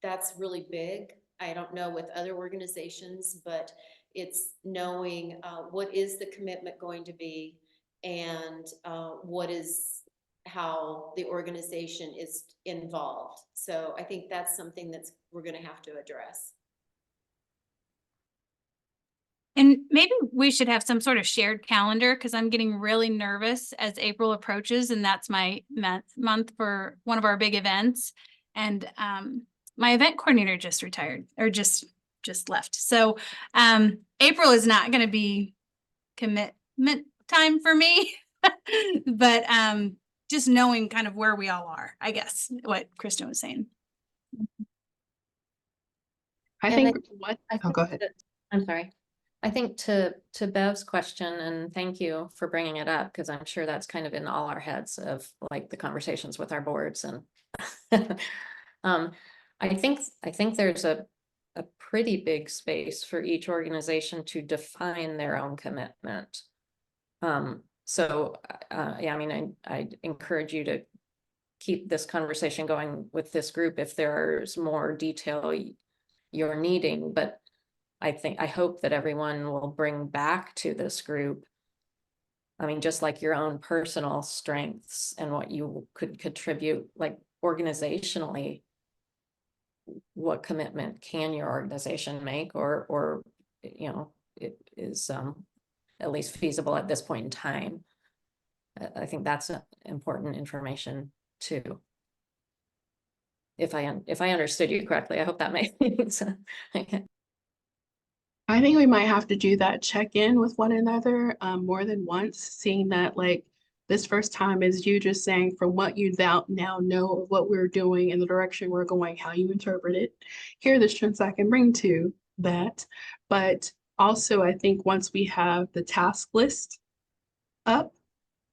[SPEAKER 20] that's really big. I don't know with other organizations, but it's knowing what is the commitment going to be and what is how the organization is involved. So I think that's something that's we're going to have to address.
[SPEAKER 18] And maybe we should have some sort of shared calendar because I'm getting really nervous as April approaches, and that's my month for one of our big events. And my event coordinator just retired or just left. So April is not going to be commitment time for me, but just knowing kind of where we all are, I guess, what Kristen was saying.
[SPEAKER 14] I think what, oh, go ahead.
[SPEAKER 17] I'm sorry. I think to Bev's question, and thank you for bringing it up, because I'm sure that's kind of in all our heads of like the conversations with our boards. And I think there's a pretty big space for each organization to define their own commitment. So yeah, I mean, I encourage you to keep this conversation going with this group if there's more detail you're needing, but I hope that everyone will bring back to this group, I mean, just like your own personal strengths and what you could contribute, like organizationally, what commitment can your organization make, or you know, it is at least feasible at this point in time. I think that's important information too. If I understood you correctly, I hope that makes sense.
[SPEAKER 14] I think we might have to do that check-in with one another more than once, seeing that like this first time is you just saying from what you now know of what we're doing and the direction we're going, how you interpret it. Here are the strengths I can bring to that. But also, I think once we have the task list up,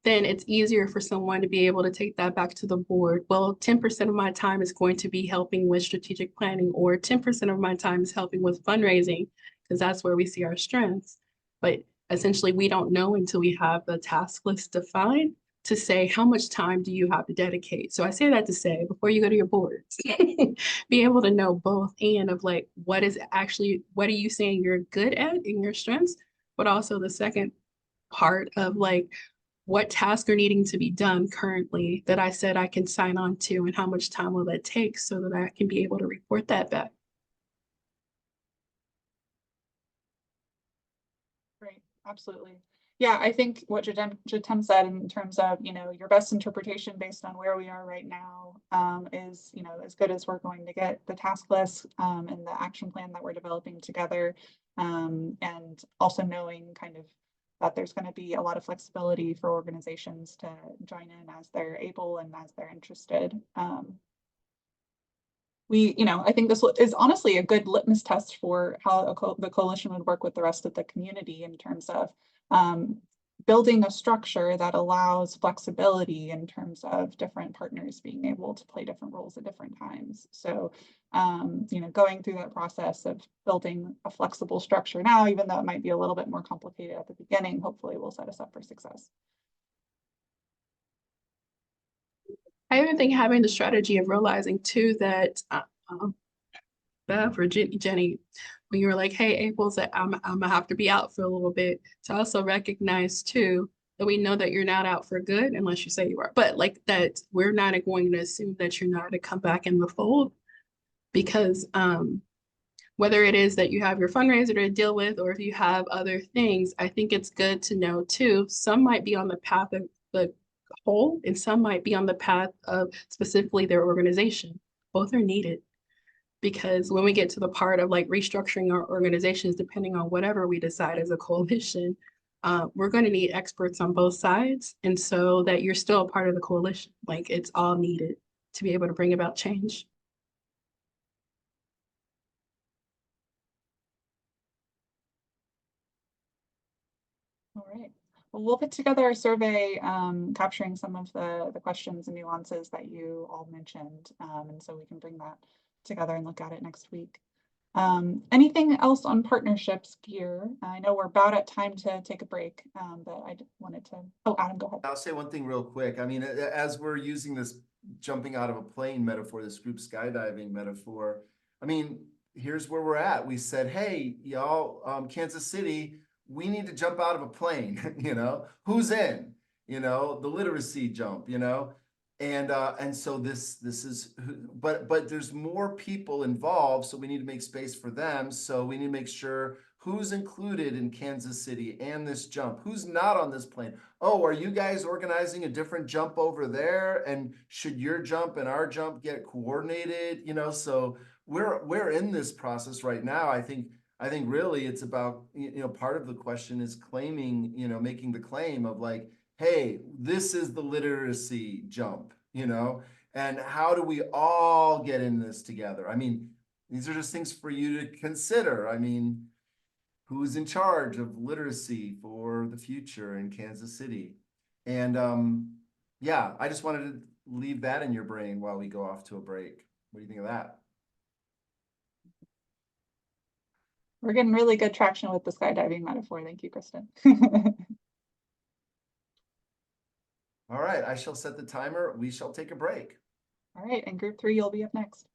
[SPEAKER 14] then it's easier for someone to be able to take that back to the board. Well, 10% of my time is going to be helping with strategic planning, or 10% of my time is helping with fundraising, because that's where we see our strengths. But essentially, we don't know until we have the task list defined to say how much time do you have to dedicate. So I say that to say, before you go to your boards, be able to know both and of like, what are you saying you're good at in your strengths, but also the second part of like, what tasks are needing to be done currently that I said I can sign on to, and how much time will that take so that I can be able to report that back.
[SPEAKER 4] Great, absolutely. Yeah, I think what Jitem said in terms of, you know, your best interpretation based on where we are right now is, you know, as good as we're going to get the task list and the action plan that we're developing together, and also knowing kind of that there's going to be a lot of flexibility for organizations to join in as they're able and as they're interested. You know, I think this is honestly a good litmus test for how the coalition would work with the rest of the community in terms of building a structure that allows flexibility in terms of different partners being able to play different roles at different times. So, you know, going through that process of building a flexible structure now, even though it might be a little bit more complicated at the beginning, hopefully will set us up for success.
[SPEAKER 14] I even think having the strategy of realizing too that Bev or Jenny, when you were like, hey, April said, I'm gonna have to be out for a little bit, to also recognize too that we know that you're not out for good unless you say you are, but like that we're not going to assume that you're not to come back in the fold, because whether it is that you have your fundraiser to deal with, or if you have other things, I think it's good to know too, some might be on the path of the whole and some might be on the path of specifically their organization. Both are needed. Because when we get to the part of like restructuring our organizations, depending on whatever we decide as a coalition, we're going to need experts on both sides. And so that you're still a part of the coalition, like it's all needed to be able to bring about change.
[SPEAKER 4] All right. Well, we'll put together a survey capturing some of the questions and nuances that you all mentioned. And so we can bring that together and look at it next week. Anything else on partnerships gear? I know we're about at time to take a break, but I wanted to, oh, Adam, go ahead.
[SPEAKER 1] I'll say one thing real quick. I mean, as we're using this jumping out of a plane metaphor, this group skydiving metaphor, I mean, here's where we're at. We said, hey, y'all, Kansas City, we need to jump out of a plane, you know, who's in, you know, the literacy jump, you know, and so this is, but there's more people involved, so we need to make space for them. So we need to make sure who's included in Kansas City and this jump, who's not on this plane. Oh, are you guys organizing a different jump over there? And should your jump and our jump get coordinated? You know, so we're in this process right now. I think really it's about, you know, part of the question is claiming, you know, making the claim of like, hey, this is the literacy jump, you know, and how do we all get in this together? I mean, these are just things for you to consider. I mean, who's in charge of literacy for the future in Kansas City? And yeah, I just wanted to leave that in your brain while we go off to a break. What do you think of that?
[SPEAKER 4] We're getting really good traction with the skydiving metaphor. Thank you, Kristen.
[SPEAKER 1] All right, I shall set the timer. We shall take a break.
[SPEAKER 4] All right, and group 3, you'll be up next.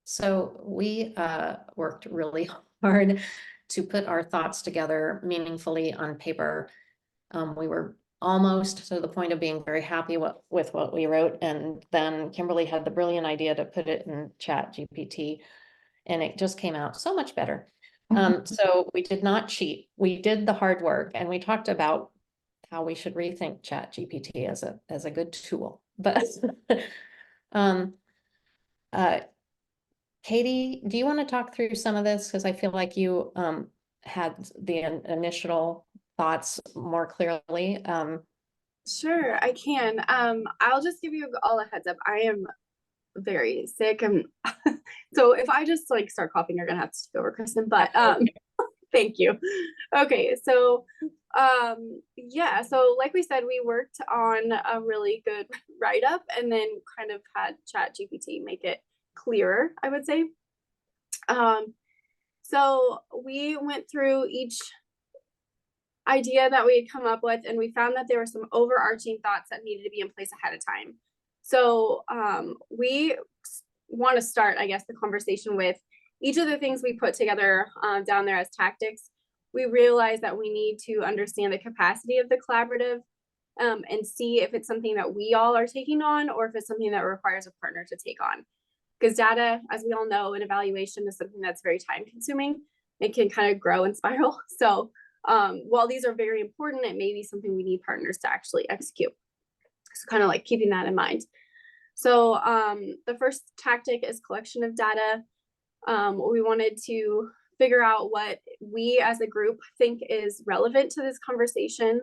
[SPEAKER 17] So we worked really hard to put our thoughts together meaningfully on paper. We were almost to the point of being very happy with what we wrote. And then Kimberly had the brilliant idea to put it in ChatGPT, and it just came out so much better. So we did not cheat. We did the hard work, and we talked about how we should rethink ChatGPT as a good tool. But Katie, do you want to talk through some of this? Because I feel like you had the initial thoughts more clearly.
[SPEAKER 21] Sure, I can. I'll just give you all a heads up. I am very sick, and so if I just like start coughing, you're gonna have to take over, Kristen. But thank you. Okay, so yeah, so like we said, we worked on a really good write-up and then kind of had ChatGPT make it clearer, I would say. So we went through each idea that we had come up with, and we found that there were some overarching thoughts that needed to be in place ahead of time. So we want to start, I guess, the conversation with each of the things we put together down there as tactics. We realized that we need to understand the capacity of the collaborative and see if it's something that we all are taking on or if it's something that requires a partner to take on. Because data, as we all know, and evaluation is something that's very time consuming. It can kind of grow and spiral. So while these are very important, it may be something we need partners to actually execute. So kind of like keeping that in mind. So the first tactic is collection of data. We wanted to figure out what we as a group think is relevant to this conversation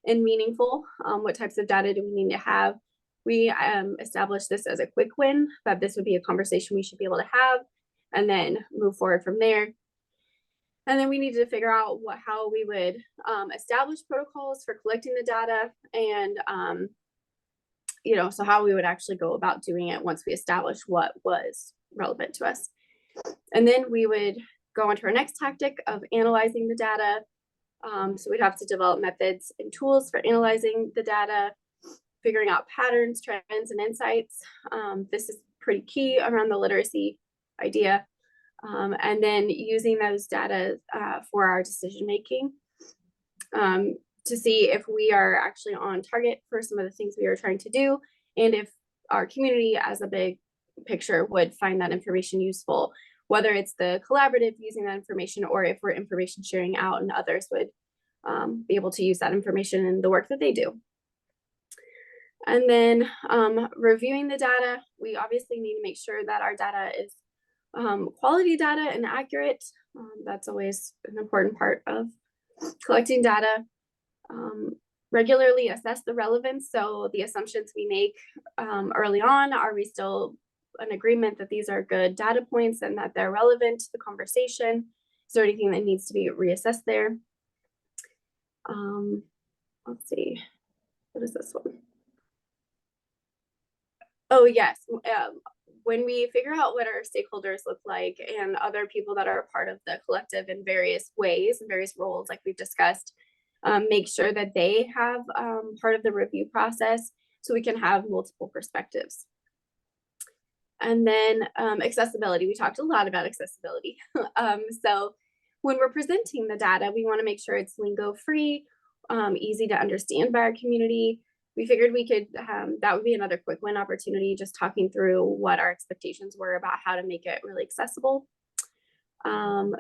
[SPEAKER 21] and meaningful. What types of data do we need to have? We established this as a quick win, that this would be a conversation we should be able to have and then move forward from there. And then we needed to figure out how we would establish protocols for collecting the data and, you know, so how we would actually go about doing it once we established what was relevant to us. And then we would go on to our next tactic of analyzing the data. So we'd have to develop methods and tools for analyzing the data, figuring out patterns, trends, and insights. This is pretty key around the literacy idea. And then using those data for our decision making. to see if we are actually on target for some of the things we are trying to do, and if our community as a big picture would find that information useful, whether it's the collaborative using that information or if we're information sharing out and others would be able to use that information in the work that they do. And then reviewing the data, we obviously need to make sure that our data is quality data and accurate. That's always an important part of collecting data. Regularly assess the relevance. So the assumptions we make early on, are we still in agreement that these are good data points and that they're relevant to the conversation? Is there anything that needs to be reassessed there? Let's see, what is this one? Oh yes, when we figure out what our stakeholders look like and other people that are a part of the collective in various ways and various roles like we've discussed, make sure that they have part of the review process so we can have multiple perspectives. And then accessibility, we talked a lot about accessibility. So when we're presenting the data, we want to make sure it's lingo free, easy to understand by our community. We figured we could, that would be another quick win opportunity, just talking through what our expectations were about how to make it really accessible.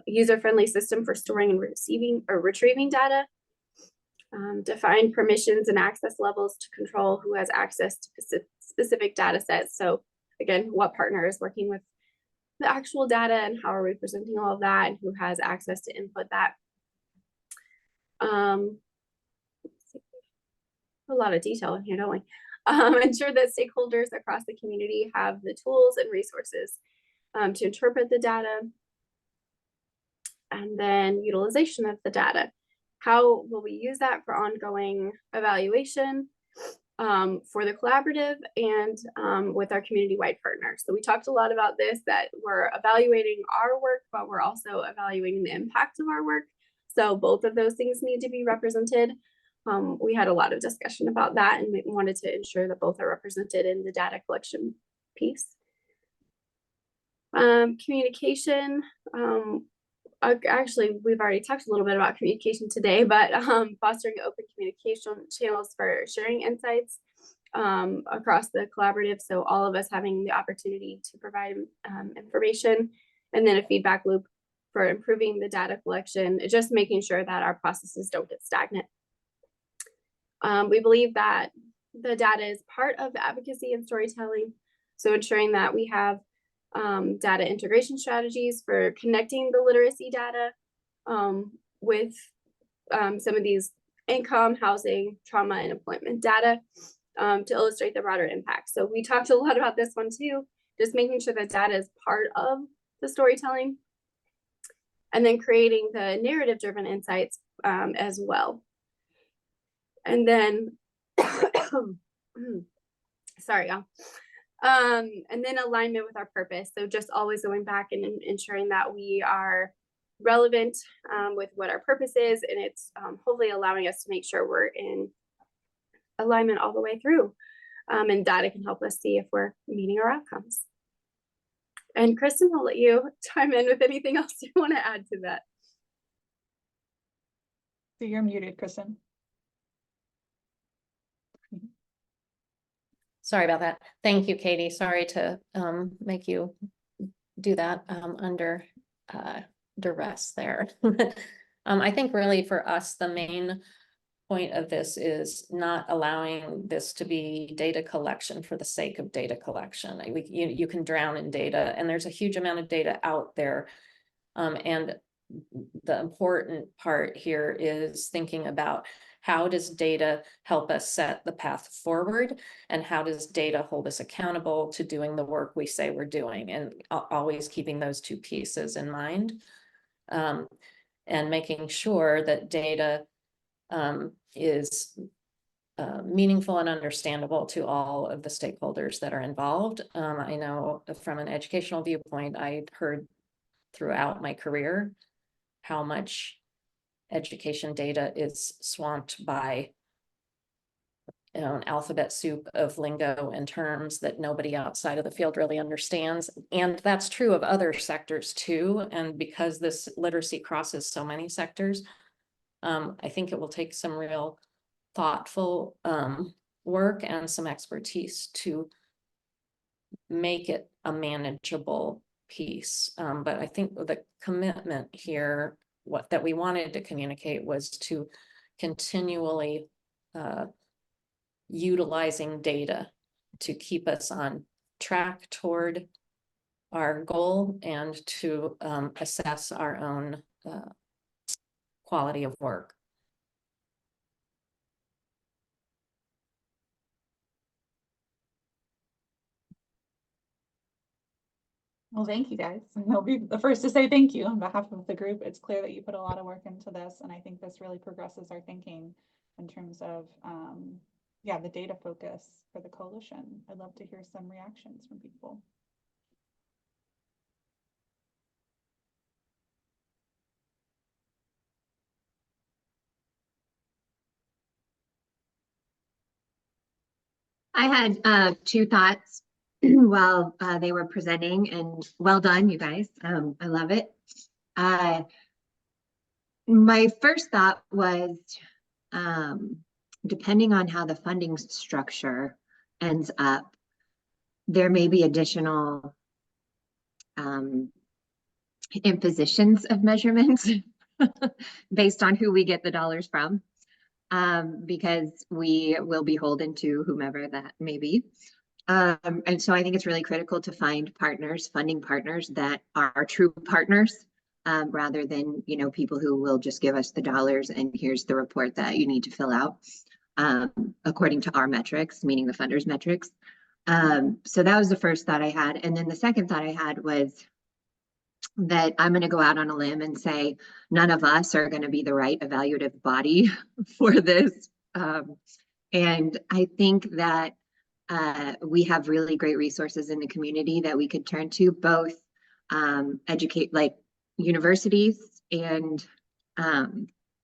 [SPEAKER 21] User-friendly system for storing and receiving or retrieving data. Define permissions and access levels to control who has access to specific data sets. So again, what partner is working with the actual data and how are we presenting all of that and who has access to input that. A lot of detail in here, don't we? Ensure that stakeholders across the community have the tools and resources to interpret the data. And then utilization of the data. How will we use that for ongoing evaluation for the collaborative and with our community-wide partners? So we talked a lot about this, that we're evaluating our work, but we're also evaluating the impact of our work. So both of those things need to be represented. We had a lot of discussion about that and we wanted to ensure that both are represented in the data collection piece. Communication. Actually, we've already talked a little bit about communication today, but fostering open communication channels for sharing insights across the collaborative. So all of us having the opportunity to provide information, and then a feedback loop for improving the data collection, just making sure that our processes don't get stagnant. We believe that the data is part of advocacy and storytelling. So ensuring that we have data integration strategies for connecting the literacy data with some of these income, housing, trauma, and employment data to illustrate the broader impact. So we talked a lot about this one too, just making sure that data is part of the storytelling, and then creating the narrative-driven insights as well. And then, sorry, y'all. And then alignment with our purpose. So just always going back and ensuring that we are relevant with what our purpose is, and it's hopefully allowing us to make sure we're in alignment all the way through. And data can help us see if we're meeting our outcomes. And Kristen, I'll let you chime in with anything else you want to add to that.
[SPEAKER 4] So you're muted, Kristen.
[SPEAKER 17] Sorry about that. Thank you, Katie. Sorry to make you do that under duress there. I think really for us, the main point of this is not allowing this to be data collection for the sake of data collection. You can drown in data, and there's a huge amount of data out there. And the important part here is thinking about how does data help us set the path forward, and how does data hold us accountable to doing the work we say we're doing, and always keeping those two pieces in mind, and making sure that data is meaningful and understandable to all of the stakeholders that are involved. I know from an educational viewpoint, I heard throughout my career how much education data is swamped by an alphabet soup of lingo and terms that nobody outside of the field really understands. And that's true of other sectors too. And because this literacy crosses so many sectors, I think it will take some real thoughtful work and some expertise to make it a manageable piece. But I think the commitment here, what that we wanted to communicate was to continually utilizing data to keep us on track toward our goal and to assess our own quality of work.
[SPEAKER 4] Well, thank you guys. And I'll be the first to say thank you on behalf of the group. It's clear that you put a lot of work into this, and I think this really progresses our thinking in terms of, yeah, the data focus for the coalition. I'd love to hear some reactions from people.
[SPEAKER 15] I had two thoughts while they were presenting, and well done, you guys. I love it. My first thought was, depending on how the funding structure ends up, there may be additional impositions of measurements based on who we get the dollars from, because we will be beholden to whomever that may be. And so I think it's really critical to find partners, funding partners that are true partners, rather than, you know, people who will just give us the dollars and here's the report that you need to fill out, according to our metrics, meaning the funders' metrics. So that was the first thought I had. And then the second thought I had was that I'm going to go out on a limb and say none of us are going to be the right evaluative body for this. And I think that we have really great resources in the community that we could turn to, both educate, like universities and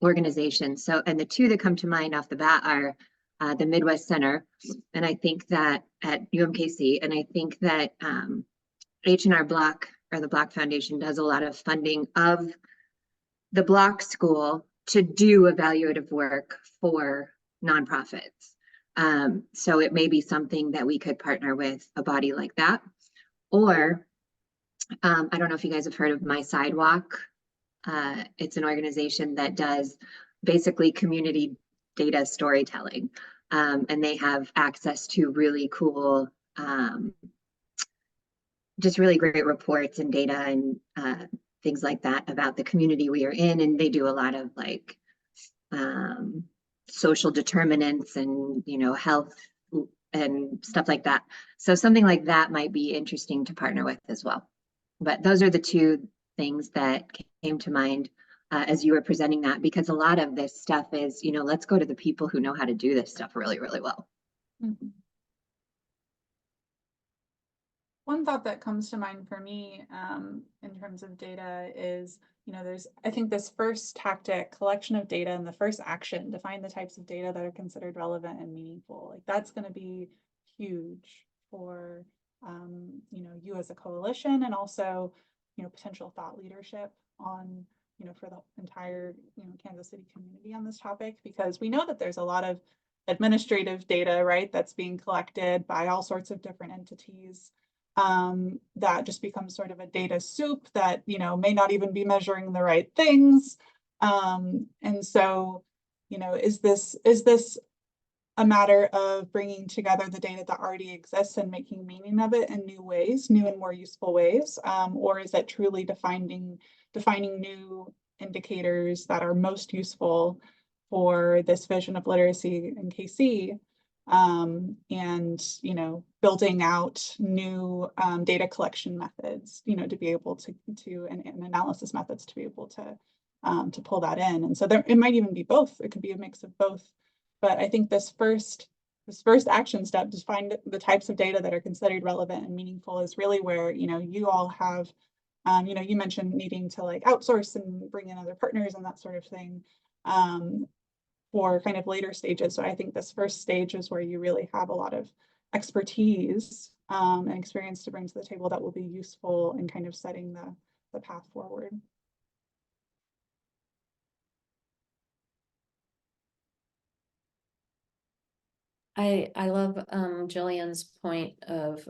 [SPEAKER 15] organizations. So, and the two that come to mind off the bat are the Midwest Center, and I think that at UMKC, and I think that H&R Block, or the Block Foundation, does a lot of funding of the Block School to do evaluative work for nonprofits. So it may be something that we could partner with a body like that. Or I don't know if you guys have heard of My Sidewalk. It's an organization that does basically community data storytelling. And they have access to really cool, just really great reports and data and things like that about the community we are in. And they do a lot of like social determinants and, you know, health and stuff like that. So something like that might be interesting to partner with as well. But those are the two things that came to mind as you were presenting that, because a lot of this stuff is, you know, let's go to the people who know how to do this stuff really, really well.
[SPEAKER 4] Mm-hmm. One thought that comes to mind for me in terms of data is, you know, I think this first tactic, collection of data, and the first action, define the types of data that are considered relevant and meaningful. Like that's going to be huge for, you know, you as a coalition, and also, you know, potential thought leadership on, you know, for the entire, you know, Kansas City community on this topic, because we know that there's a lot of administrative data, right, that's being collected by all sorts of different entities. That just becomes sort of a data soup that, you know, may not even be measuring the right things. And so, you know, is this a matter of bringing together the data that already exists and making meaning of it in new ways, new and more useful ways? Or is it truly defining new indicators that are most useful for this vision of literacy in KC? And, you know, building out new data collection methods, you know, to be able to and analysis methods to be able to pull that in. And so it might even be both. It could be a mix of both. But I think this first action step, to find the types of data that are considered relevant and meaningful, is really where, you know, you all have, you know, you mentioned needing to like outsource and bring in other partners and that sort of thing. For kind of later stages. So I think this first stage is where you really have a lot of expertise and experience to bring to the table that will be useful in kind of setting the path forward.
[SPEAKER 17] I love Jillian's point of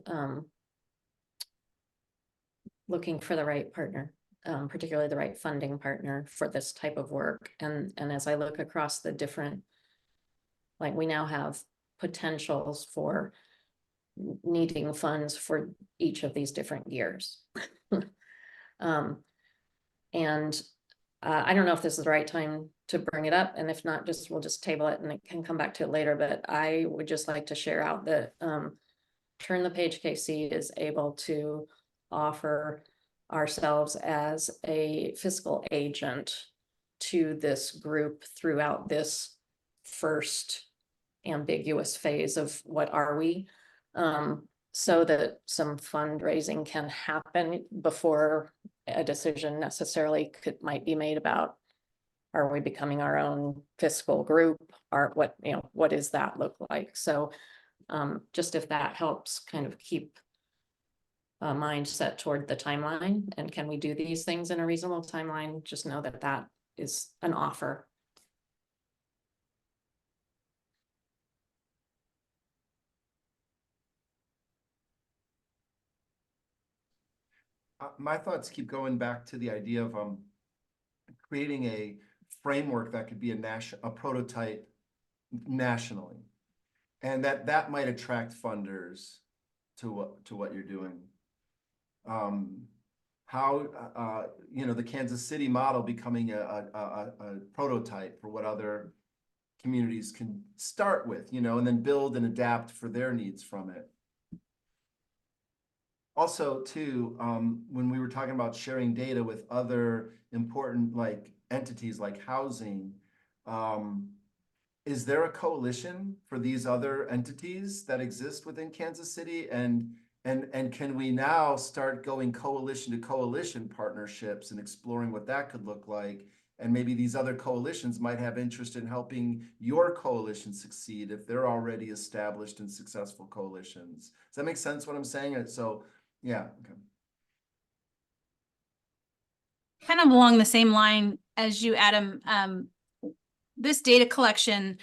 [SPEAKER 17] looking for the right partner, particularly the right funding partner for this type of work. And as I look across the different, like we now have potentials for needing funds for each of these different years. And I don't know if this is the right time to bring it up, and if not, we'll just table it and it can come back to it later. But I would just like to share out that Turn the Page KC is able to offer ourselves as a fiscal agent to this group throughout this first ambiguous phase of what are we, so that some fundraising can happen before a decision necessarily might be made about, are we becoming our own fiscal group, or what does that look like? So just if that helps kind of keep a mindset toward the timeline, and can we do these things in a reasonable timeline, just know that that is an offer.
[SPEAKER 1] My thoughts keep going back to the idea of creating a framework that could be a prototype nationally, and that might attract funders to what you're doing. How the Kansas City model becoming a prototype for what other communities can start with, and then build and adapt for their needs from it. Also, too, when we were talking about sharing data with other important entities like housing, is there a coalition for these other entities that exist within Kansas City? And can we now start going coalition to coalition partnerships and exploring what that could look like? And maybe these other coalitions might have interest in helping your coalition succeed if they're already established and successful coalitions. Does that make sense what I'm saying? So, yeah. Okay.
[SPEAKER 18] Kind of along the same line as you, Adam, this data collection,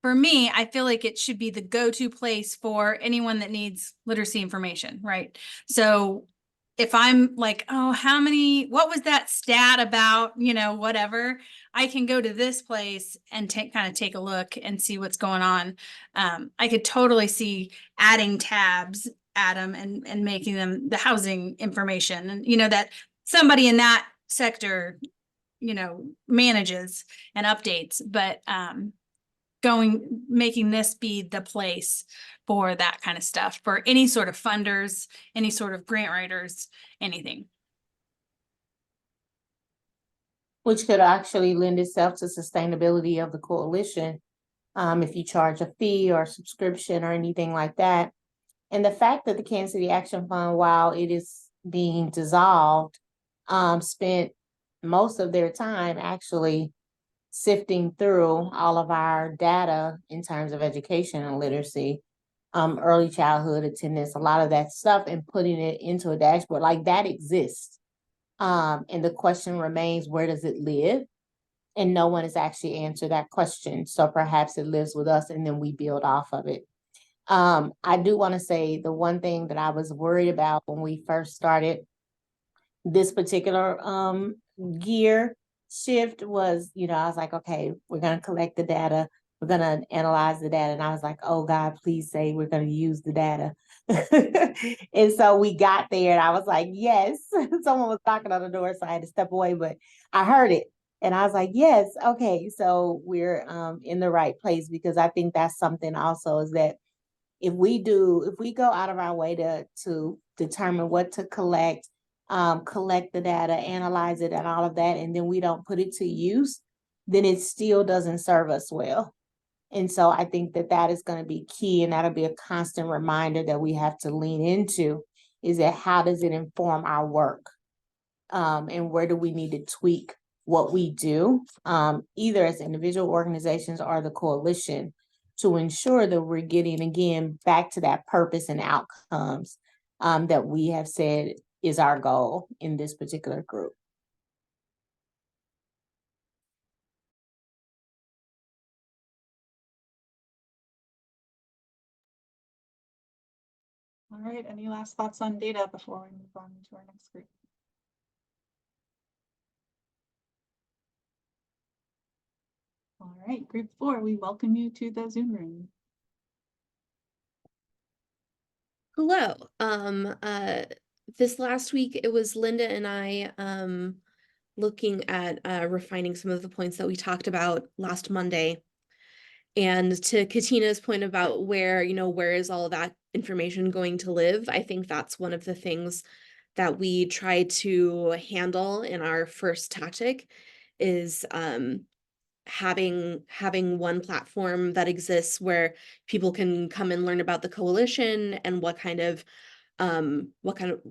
[SPEAKER 18] for me, I feel like it should be the go-to place for anyone that needs literacy information, right? So if I'm like, oh, what was that stat about, whatever, I can go to this place and kind of take a look and see what's going on. I could totally see adding tabs, Adam, and making them the housing information, and that somebody in that sector manages and updates, but making this be the place for that kind of stuff, for any sort of funders, any sort of grant writers, anything.
[SPEAKER 13] Which could actually lend itself to sustainability of the coalition, if you charge a fee or subscription or anything like that. And the fact that the Kansas City Action Fund, while it is being dissolved, spent most of their time actually sifting through all of our data in terms of education and literacy, early childhood attendance, a lot of that stuff, and putting it into a dashboard like that exists. And the question remains, where does it live? And no one has actually answered that question. So perhaps it lives with us and then we build off of it. I do want to say the one thing that I was worried about when we first started this particular gear shift was, I was like, okay, we're going to collect the data. We're going to analyze the data. And I was like, oh God, please say we're going to use the data. And so we got there and I was like, yes, someone was knocking on the door. So I had to step away, but I heard it. And I was like, yes, okay. So we're in the right place, because I think that's something also is that if we go out of our way to determine what to collect the data, analyze it and all of that, and then we don't put it to use, then it still doesn't serve us well. And so I think that is going to be key, and that'll be a constant reminder that we have to lean into, is that how does it inform our work? And where do we need to tweak what we do, either as individual organizations or the coalition, to ensure that we're getting, again, back to that purpose and outcomes that we have said is our goal in this particular group.
[SPEAKER 4] All right, any last thoughts on data before we move on to our next group? All right, group 4, we welcome you to the Zoom room.
[SPEAKER 16] Hello. This last week it was Linda and I looking at refining some of the points that we talked about last Monday. And to Katina's point about where, where is all of that information going to live? I think that's one of the things that we try to handle in our first tactic is having one platform that exists where people can come and learn about the coalition and what kind of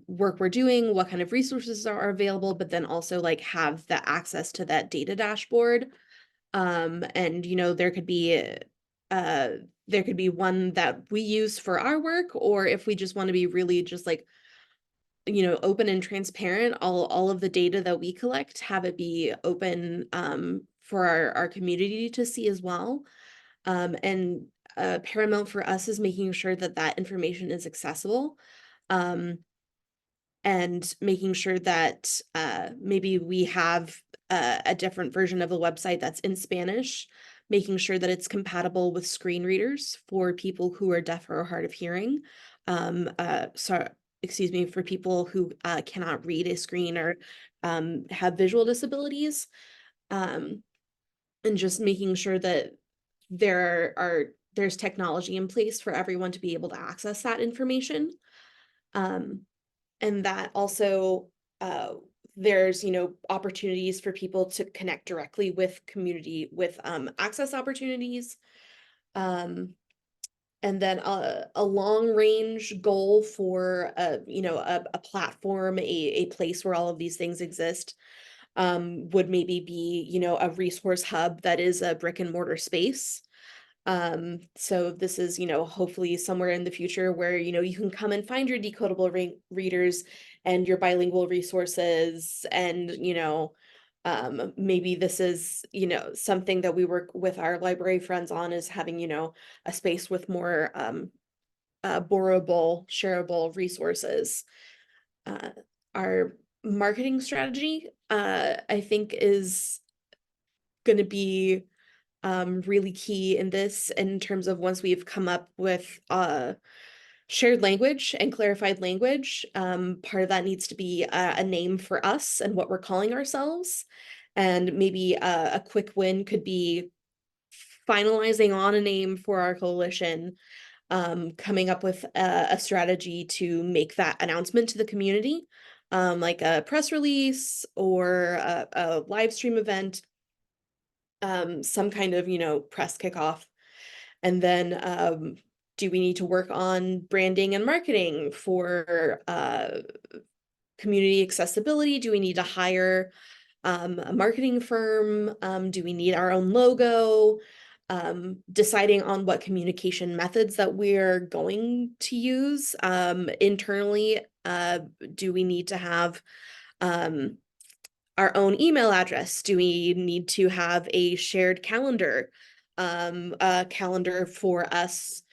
[SPEAKER 16] work we're doing, what kind of resources are available, but then also like have the access to that data dashboard. And there could be one that we use for our work, or if we just want to be really just like open and transparent, all of the data that we collect, have it be open for our community to see as well. And paramount for us is making sure that that information is accessible, and making sure that maybe we have a different version of a website that's in Spanish, making sure that it's compatible with screen readers for people who are deaf or hard of hearing. For people who cannot read a screen or have visual disabilities. And just making sure that there's technology in place for everyone to be able to access that information. And that also there's opportunities for people to connect directly with community with access opportunities. And then a long range goal for a platform, a place where all of these things exist, would maybe be a resource hub that is a brick and mortar space. So this is hopefully somewhere in the future where you can come and find your decodable readers and your bilingual resources, and maybe this is something that we work with our library friends on, is having a space with more borrowable, shareable resources. Our marketing strategy I think is going to be really key in this, in terms of once we've come up with shared language and clarified language. Part of that needs to be a name for us and what we're calling ourselves. And maybe a quick win could be finalizing on a name for our coalition, coming up with a strategy to make that announcement to the community, like a press release or a live stream event, some kind of, press kickoff. And then do we need to work on branding and marketing for community accessibility? Do we need to hire a marketing firm? Do we need our own logo? Deciding on what communication methods that we're going to use internally. Do we need to have our own email address? Do we need to have a shared calendar, a calendar for us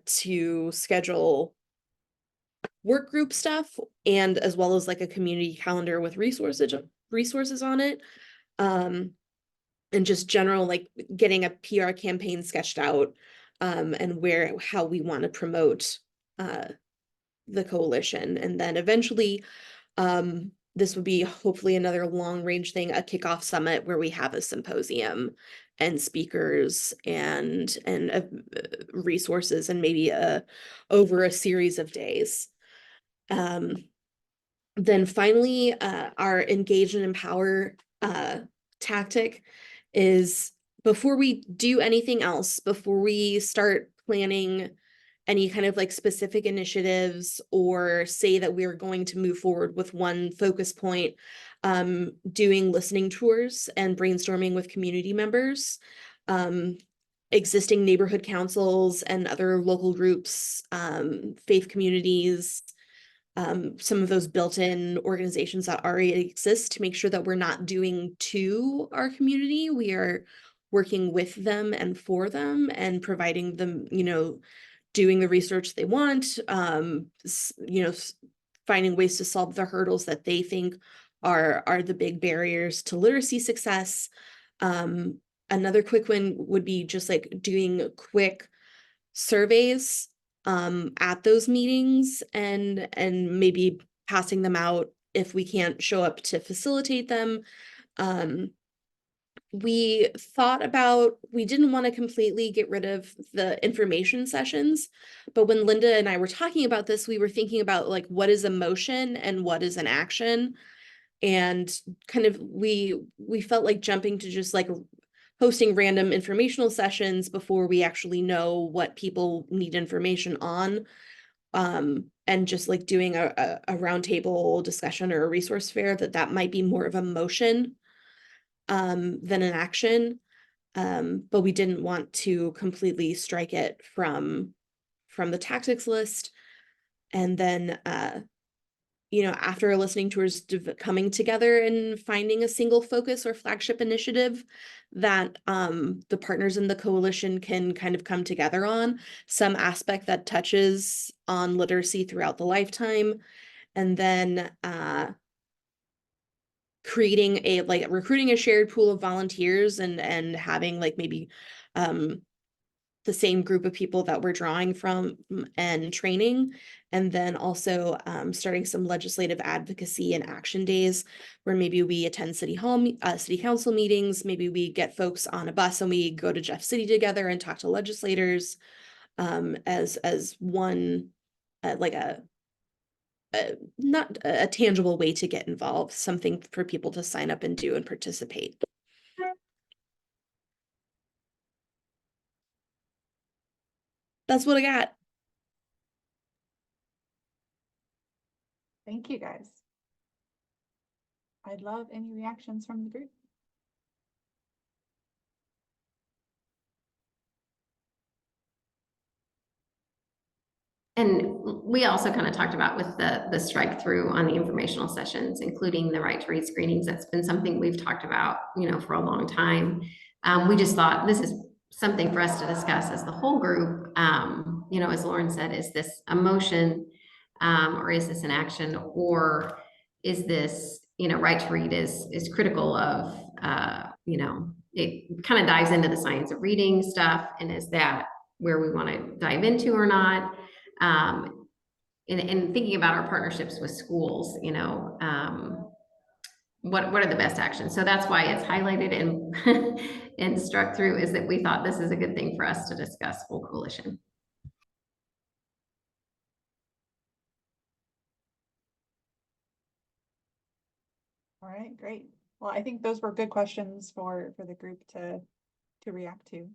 [SPEAKER 16] to schedule work group stuff, and as well as like a community calendar with resources on it, and just general like getting a PR campaign sketched out, and how we want to promote the coalition. And then eventually this would be hopefully another long range thing, a kickoff summit where we have a symposium and speakers and resources, and maybe over a series of days. Then finally, our engage and empower tactic is, before we do anything else, before we start planning any kind of like specific initiatives, or say that we're going to move forward with one focus point, doing listening tours and brainstorming with community members, existing neighborhood councils and other local groups, faith communities, some of those built-in organizations that already exist, to make sure that we're not doing to our community. We are working with them and for them, and providing them, doing the research they want, finding ways to solve the hurdles that they think are the big barriers to literacy success. Another quick one would be just like doing quick surveys at those meetings and maybe passing them out if we can't show up to facilitate them. We thought about, we didn't want to completely get rid of the information sessions, but when Linda and I were talking about this, we were thinking about like, what is a motion and what is an action? And kind of, we felt like jumping to just like hosting random informational sessions before we actually know what people need information on. And just like doing a roundtable discussion or a resource fair, that might be more of a motion than an action. But we didn't want to completely strike it from the tactics list. And then, after listening tours coming together and finding a single focus or flagship initiative that the partners in the coalition can kind of come together on, some aspect that touches on literacy throughout the lifetime, and then recruiting a shared pool of volunteers and having like maybe the same group of people that we're drawing from and training, and then also starting some legislative advocacy and action days where maybe we attend city council meetings, maybe we get folks on a bus and we go to Jeff City together and talk to legislators as one not a tangible way to get involved, something for people to sign up and do and participate. That's what I got.
[SPEAKER 4] Thank you, guys. I'd love any reactions from the group.
[SPEAKER 11] And we also kind of talked about with the strike through on the informational sessions, including the right to read screenings. That's been something we've talked about, for a long time. We just thought this is something for us to discuss as the whole group. As Lauren said, is this a motion, or is this an action, or is this, right to read is critical of, it kind of dives into the science of reading stuff, and is that where we want to dive into or not? And thinking about our partnerships with schools, what are the best actions? So that's why it's highlighted and and struck through, is that we thought this is a good thing for us to discuss full coalition.
[SPEAKER 4] All right, great. Well, I think those were good questions for the group to react to.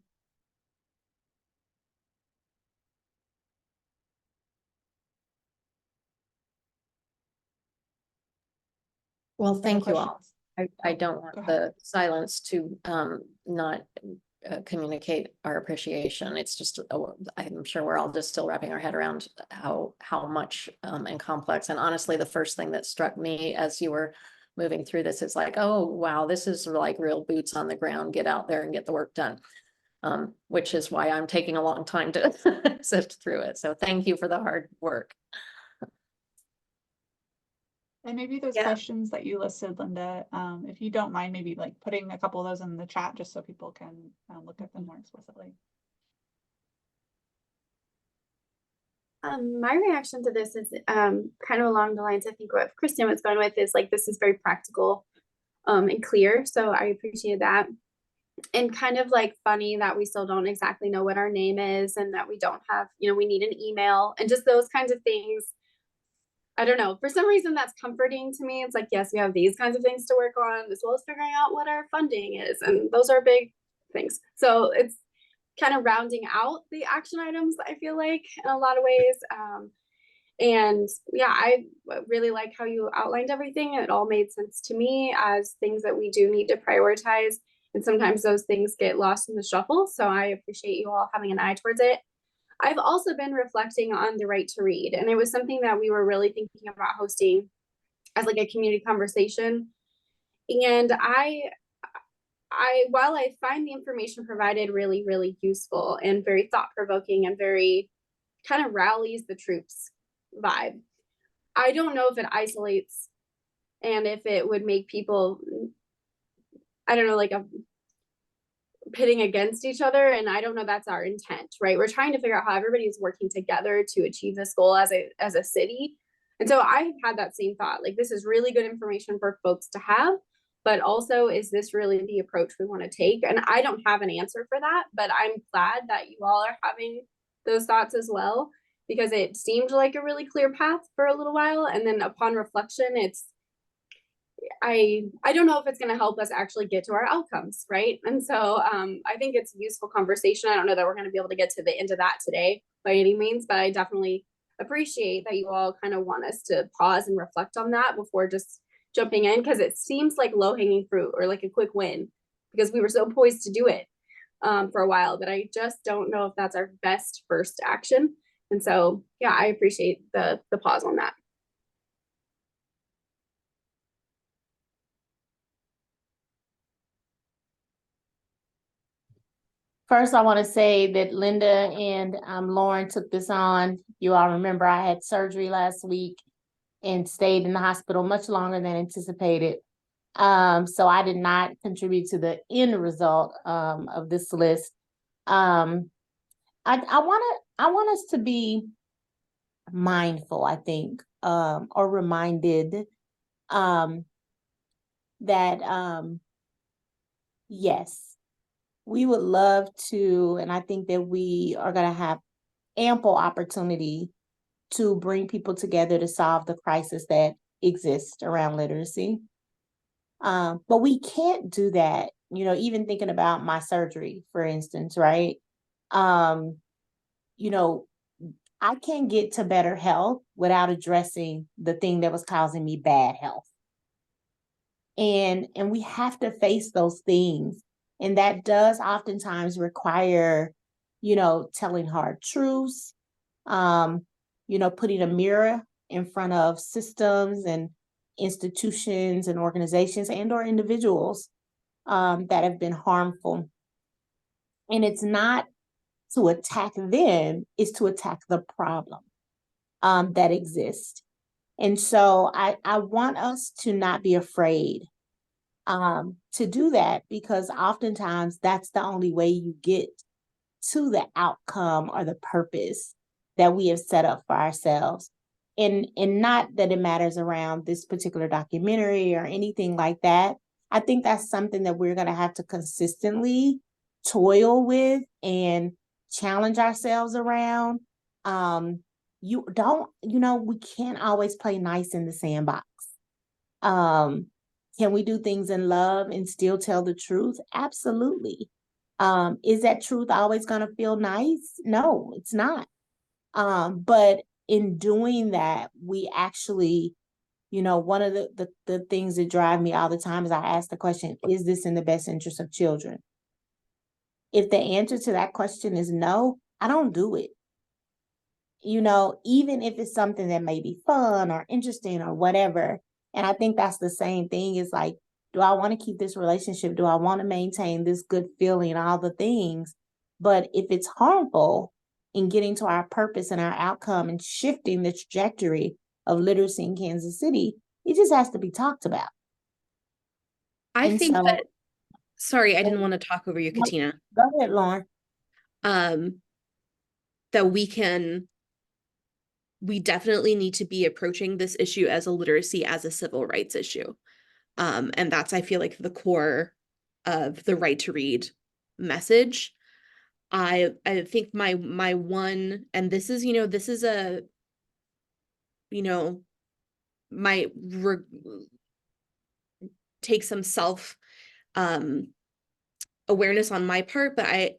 [SPEAKER 17] Well, thank you all.
[SPEAKER 4] questions?
[SPEAKER 17] I don't want the silence to not communicate our appreciation. It's just, I'm sure we're all just still wrapping our head around how much and complex. And honestly, the first thing that struck me as you were moving through this is like, oh, wow, this is like real boots on the ground, get out there and get the work done. Which is why I'm taking a long time to sift through it. So thank you for the hard work.
[SPEAKER 4] And maybe those questions that you listed, Linda, if you don't mind, maybe like putting a couple of those in the chat just so people can look at them more explicitly.
[SPEAKER 21] My reaction to this is kind of along the lines, I think what Kristen was going with is like, this is very practical and clear. So I appreciate that. And kind of like funny that we still don't exactly know what our name is, and that we don't have, we need an email, and just those kinds of things. I don't know, for some reason that's comforting to me. It's like, yes, we have these kinds of things to work on, as well as figuring out what our funding is. And those are big things. So it's kind of rounding out the action items, I feel like, in a lot of ways. And yeah, I really like how you outlined everything. It all made sense to me as things that we do need to prioritize. And sometimes those things get lost in the shuffle. So I appreciate you all having an eye towards it. I've also been reflecting on the right to read, and it was something that we were really thinking about hosting as like a community conversation. And while I find the information provided really, really useful and very thought-provoking and very kind of rallies the troops vibe. I don't know if it isolates and if it would make people, I don't know, like pitting against each other. And I don't know that's our intent, right? We're trying to figure out how everybody is working together to achieve this goal as a city. And so I've had that same thought, like, this is really good information for folks to have, but also, is this really the approach we want to take? And I don't have an answer for that, but I'm glad that you all are having those thoughts as well, because it seemed like a really clear path for a little while. And then upon reflection, I don't know if it's going to help us actually get to our outcomes, right? And so I think it's a useful conversation. I don't know that we're going to be able to get to the end of that today by any means, but I definitely appreciate that you all kind of want us to pause and reflect on that before just jumping in, because it seems like low-hanging fruit or like a quick win because we were so poised to do it for a while, but I just don't know if that's our best first action. And so, yeah, I appreciate the pause on that.
[SPEAKER 13] First, I want to say that Linda and Lauren took this on. You all remember I had surgery last week and stayed in the hospital much longer than anticipated. So I did not contribute to the end result of this list. I want us to be mindful, I think, or reminded that yes, we would love to, and I think that we are going to have ample opportunity to bring people together to solve the crisis that exists around literacy. But we can't do that, even thinking about my surgery, for instance, right? I can't get to better health without addressing the thing that was causing me bad health. And we have to face those things. And that does oftentimes require, telling hard truths, putting a mirror in front of systems and institutions and organizations and or individuals that have been harmful. And it's not to attack them, it's to attack the problem that exists. And so I want us to not be afraid to do that, because oftentimes that's the only way you get to the outcome or the purpose that we have set up for ourselves. And not that it matters around this particular documentary or anything like that. I think that's something that we're going to have to consistently toil with and challenge ourselves around. We can't always play nice in the sandbox. Can we do things in love and still tell the truth? Absolutely. Is that truth always going to feel nice? No, it's not. But in doing that, we actually, one of the things that drive me all the time is I ask the question, is this in the best interest of children? If the answer to that question is no, I don't do it. Even if it's something that may be fun or interesting or whatever. And I think that's the same thing. Is like, do I want to keep this relationship? Do I want to maintain this good feeling, all the things? But if it's harmful in getting to our purpose and our outcome and shifting the trajectory of literacy in Kansas City, it just has to be talked about.
[SPEAKER 16] I think that, sorry, I didn't want to talk over you, Katina.
[SPEAKER 13] Go ahead, Lauren.
[SPEAKER 16] That we definitely need to be approaching this issue as a literacy, as a civil rights issue. And that's, I feel like, the core of the Right to Read message. I think my one, and this is, take some self awareness on my part, but I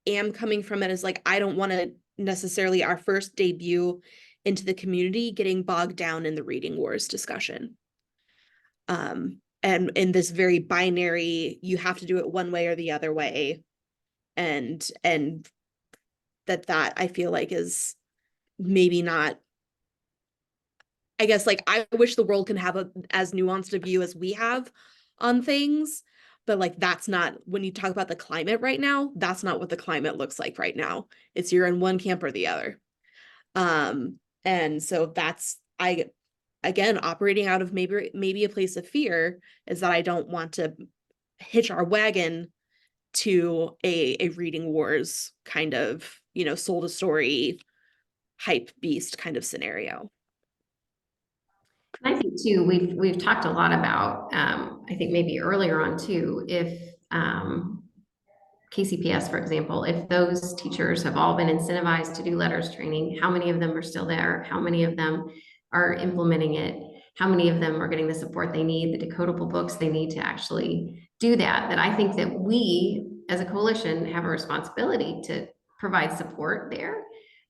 [SPEAKER 16] am coming from it as like, I don't want to necessarily our first debut into the community getting bogged down in the reading wars discussion. And in this very binary, you have to do it one way or the other way. And that I feel like is maybe not, I guess, like, I wish the world can have as nuanced a view as we have on things, but like, that's not, when you talk about the climate right now, that's not what the climate looks like right now. It's you're in one camp or the other. And so that's, again, operating out of maybe a place of fear is that I don't want to hitch our wagon to a reading wars kind of, sold a story hype beast kind of scenario.
[SPEAKER 11] I think too, we've talked a lot about, I think maybe earlier on too, if KCPS, for example, if those teachers have all been incentivized to do letters training, how many of them are still there? How many of them are implementing it? How many of them are getting the support they need, the decodable books they need to actually do that? That I think that we as a coalition have a responsibility to provide support there.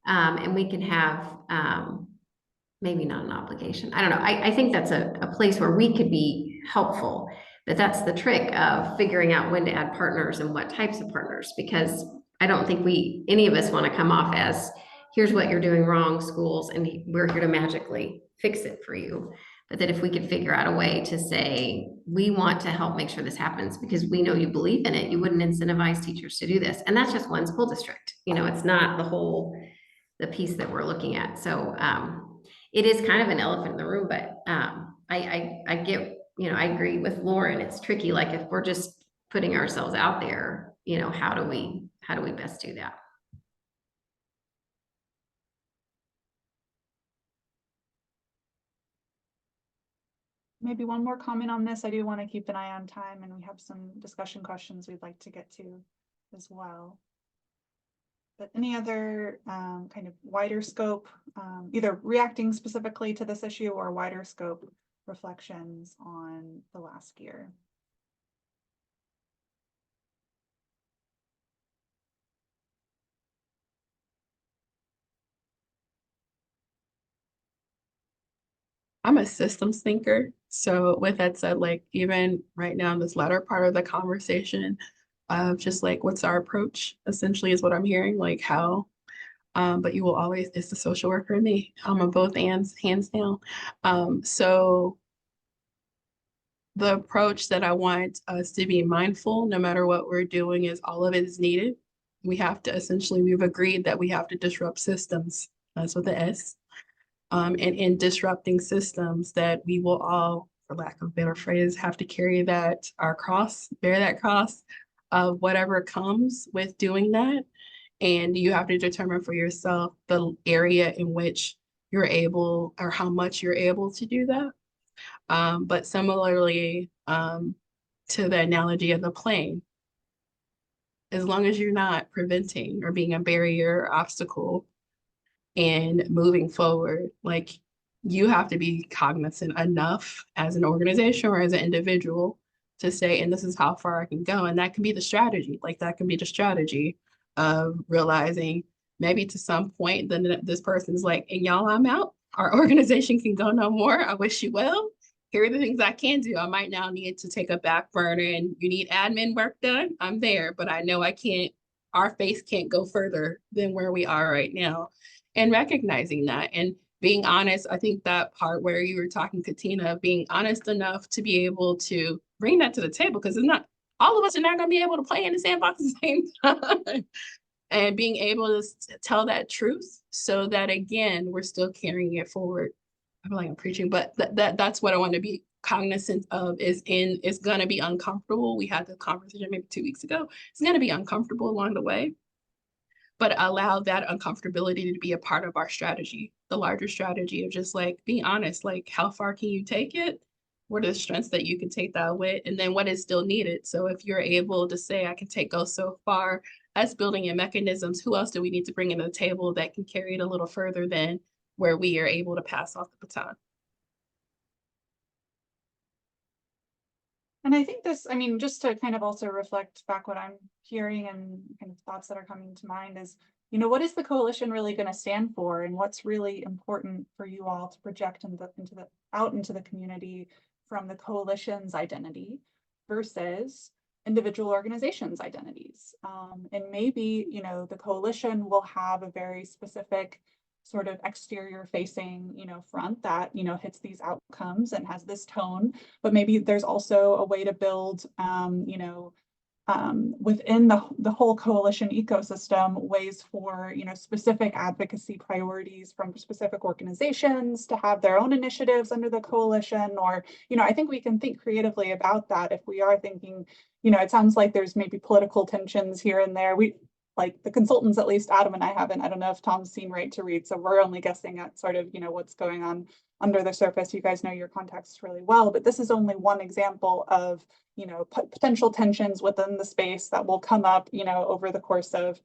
[SPEAKER 11] And we can have, maybe not an obligation. I don't know. I think that's a place where we could be helpful, but that's the trick of figuring out when to add partners and what types of partners, because I don't think any of us want to come off as, here's what you're doing wrong, schools, and we're here to magically fix it for you. But that if we could figure out a way to say, we want to help make sure this happens because we know you believe in it, you wouldn't incentivize teachers to do this. And that's just one school district. It's not the piece that we're looking at. So it is kind of an elephant in the room, but I get, I agree with Lauren. It's tricky. Like if we're just putting ourselves out there, how do we best do that?
[SPEAKER 4] Maybe one more comment on this. I do want to keep an eye on time, and we have some discussion questions we'd like to get to as well. But any other kind of wider scope, either reacting specifically to this issue or wider scope reflections on the last year?
[SPEAKER 14] I'm a systems thinker. So with that said, like even right now in this latter part of the conversation of just like, what's our approach essentially is what I'm hearing, like how, but you will always, it's the social worker in me. I'm on both ends, hands down. So the approach that I want us to be mindful, no matter what we're doing, is all of it is needed. We have to essentially, we've agreed that we have to disrupt systems. That's with the S. And in disrupting systems, that we will all, for lack of a better phrase, have to carry our cross, bear that cross of whatever comes with doing that. And you have to determine for yourself the area in which you're able, or how much you're able to do that. But similarly, to the analogy of the plane, as long as you're not preventing or being a barrier or obstacle and moving forward, like you have to be cognizant enough as an organization or as an individual to say, and this is how far I can go. And that can be the strategy. Like that can be the strategy of realizing maybe to some point, then this person's like, and y'all, I'm out. Our organization can go no more. I wish you well. Here are the things I can do. I might now need to take a back burner, and you need admin work done. I'm there, but I know I can't, our face can't go further than where we are right now. And recognizing that and being honest, I think that part where you were talking, Katina, being honest enough to be able to bring that to the table, because it's not, all of us are not going to be able to play in the sandbox at the same time. And being able to tell that truth so that, again, we're still carrying it forward. I feel like I'm preaching, but that's what I want to be cognizant of it's going to be uncomfortable. We had the conversation maybe 2 weeks ago. It's going to be uncomfortable along the way, but allow that uncomfortability to be a part of our strategy, the larger strategy of just like, be honest, like how far can you take it? What are the strengths that you can take that with? And then what is still needed? So if you're able to say, I can go so far, as building in mechanisms, who else do we need to bring into the table that can carry it a little further than where we are able to pass off the baton?
[SPEAKER 4] And I think this, I mean, just to kind of also reflect back what I'm hearing and kind of thoughts that are coming to mind is, what is the coalition really going to stand for, and what's really important for you all to project out into the community from the coalition's identity versus individual organizations' identities. And maybe, the coalition will have a very specific sort of exterior facing, front that, hits these outcomes and has this tone, but maybe there's also a way to build, within the whole coalition ecosystem, ways for, you know, specific advocacy priorities from specific organizations to have their own initiatives under the coalition. Or, you know, I think we can think creatively about that if we are thinking, you know, it sounds like there's maybe political tensions here and there. We, like the consultants, at least Adam and I haven't, I don't know if Tom's seen Right to Read, so we're only guessing at sort of, you know, what's going on under the surface. You guys know your context really well, but this is only one example of, you know, potential tensions within the space that will come up, you know, over the course of,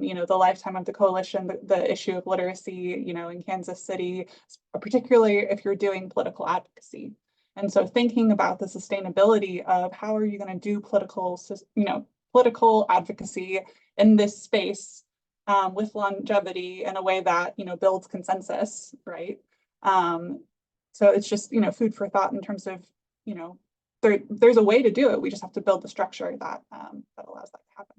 [SPEAKER 4] you know, the lifetime of the coalition, the issue of literacy, you know, in Kansas City, particularly if you're doing political advocacy. And so thinking about the sustainability of how are you going to do political, you know, political advocacy in this space with longevity in a way that, you know, builds consensus, right? So it's just, you know, food for thought in terms of, you know, there's a way to do it. We just have to build the structure that that allows that to happen.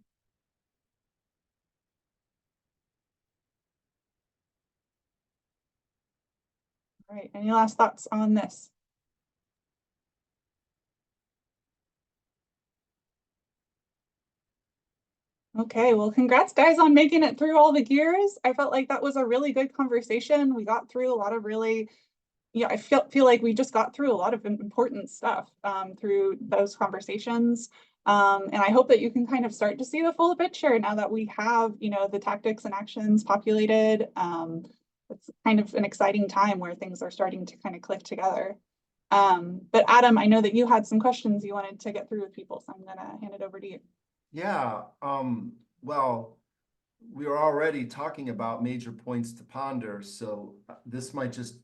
[SPEAKER 4] All right, any last thoughts on this? Okay, well, congrats guys on making it through all the gears. I felt like that was a really good conversation. We got through a lot of really, yeah, I feel like we just got through a lot of important stuff through those conversations. And I hope that you can kind of start to see the full picture now that we have, you know, the tactics and actions populated. It's kind of an exciting time where things are starting to kind of click together. But Adam, I know that you had some questions you wanted to get through with people, so I'm gonna hand it over to you.
[SPEAKER 1] Yeah, well, we were already talking about major points to ponder, so this might just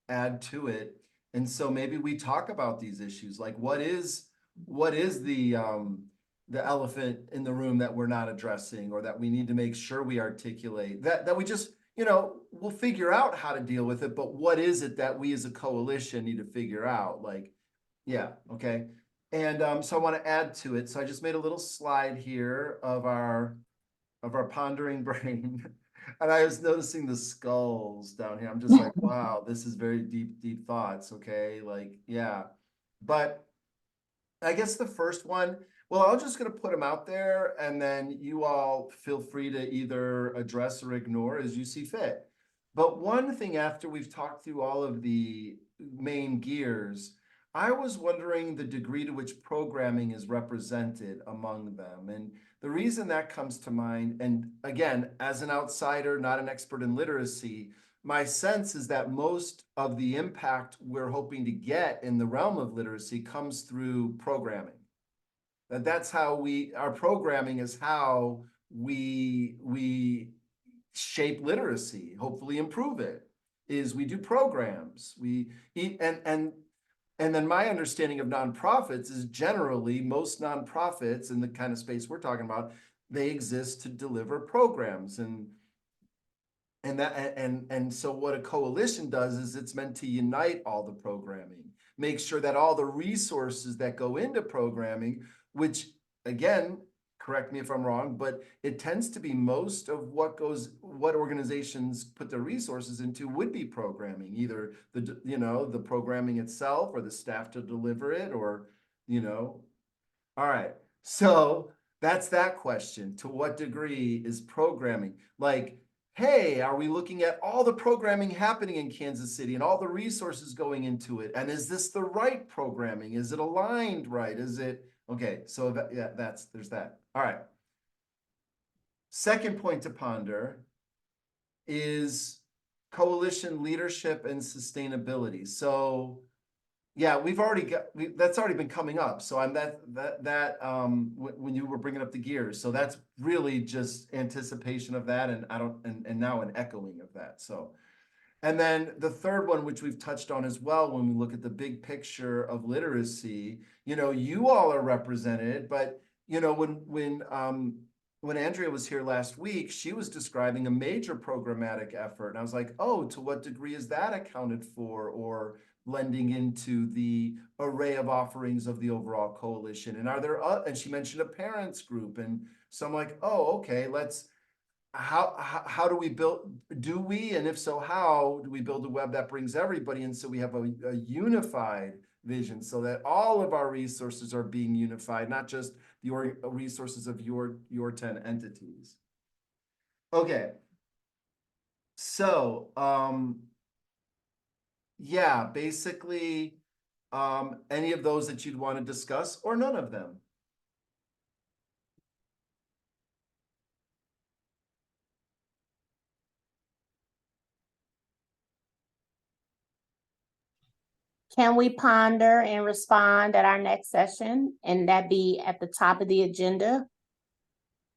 [SPEAKER 1] add to it. And so maybe we talk about these issues, like what is the elephant in the room that we're not addressing, or that we need to make sure we articulate, that we just, you know, we'll figure out how to deal with it, but what is it that we as a coalition need to figure out? Like, yeah, okay. And so I want to add to it. So I just made a little slide here of our pondering brain. And I was noticing the skulls down here. I'm just like, wow, this is very deep thoughts. Okay. Like, yeah. But I guess the first one, well, I'm just going to put them out there, and then you all feel free to either address or ignore as you see fit. But one thing, after we've talked through all of the main gears, I was wondering the degree to which programming is represented among them. And the reason that comes to mind, and again, as an outsider, not an expert in literacy, my sense is that most of the impact we're hoping to get in the realm of literacy comes through programming. That's how our programming is how we shape literacy, hopefully improve it, is we do programs. And then my understanding of nonprofits is generally most nonprofits in the kind of space we're talking about, they exist to deliver programs. And so what a coalition does is it's meant to unite all the programming, make sure that all the resources that go into programming, which again, correct me if I'm wrong, but it tends to be most of what organizations put their resources into would be programming, either the programming itself or the staff to deliver it, or, you know. All right, so that's that question. To what degree is programming? Like, hey, are we looking at all the programming happening in Kansas City and all the resources going into it? And is this the right programming? Is it aligned right? Is it, okay, so yeah, there's that. All right. Second point to ponder is coalition leadership and sustainability. So yeah, that's already been coming up. So I'm when you were bringing up the gears, so that's really just anticipation of that, and now an echoing of that. So, and then the third one, which we've touched on as well, when we look at the big picture of literacy, you know, you all are represented, but you know, when Andrea was here last week, she was describing a major programmatic effort, and I was like, oh, to what degree is that accounted for, or blending into the array of offerings of the overall coalition? And are there, and she mentioned a parents group, and so I'm like, oh, okay, how do we build, and if so, how do we build a web that brings everybody in, so we have a unified vision, so that all of our resources are being unified, not just your resources of your 10 entities. Okay. So, yeah, basically, any of those that you'd want to discuss or none of them.
[SPEAKER 13] Can we ponder and respond at our next session and that be at the top of the agenda?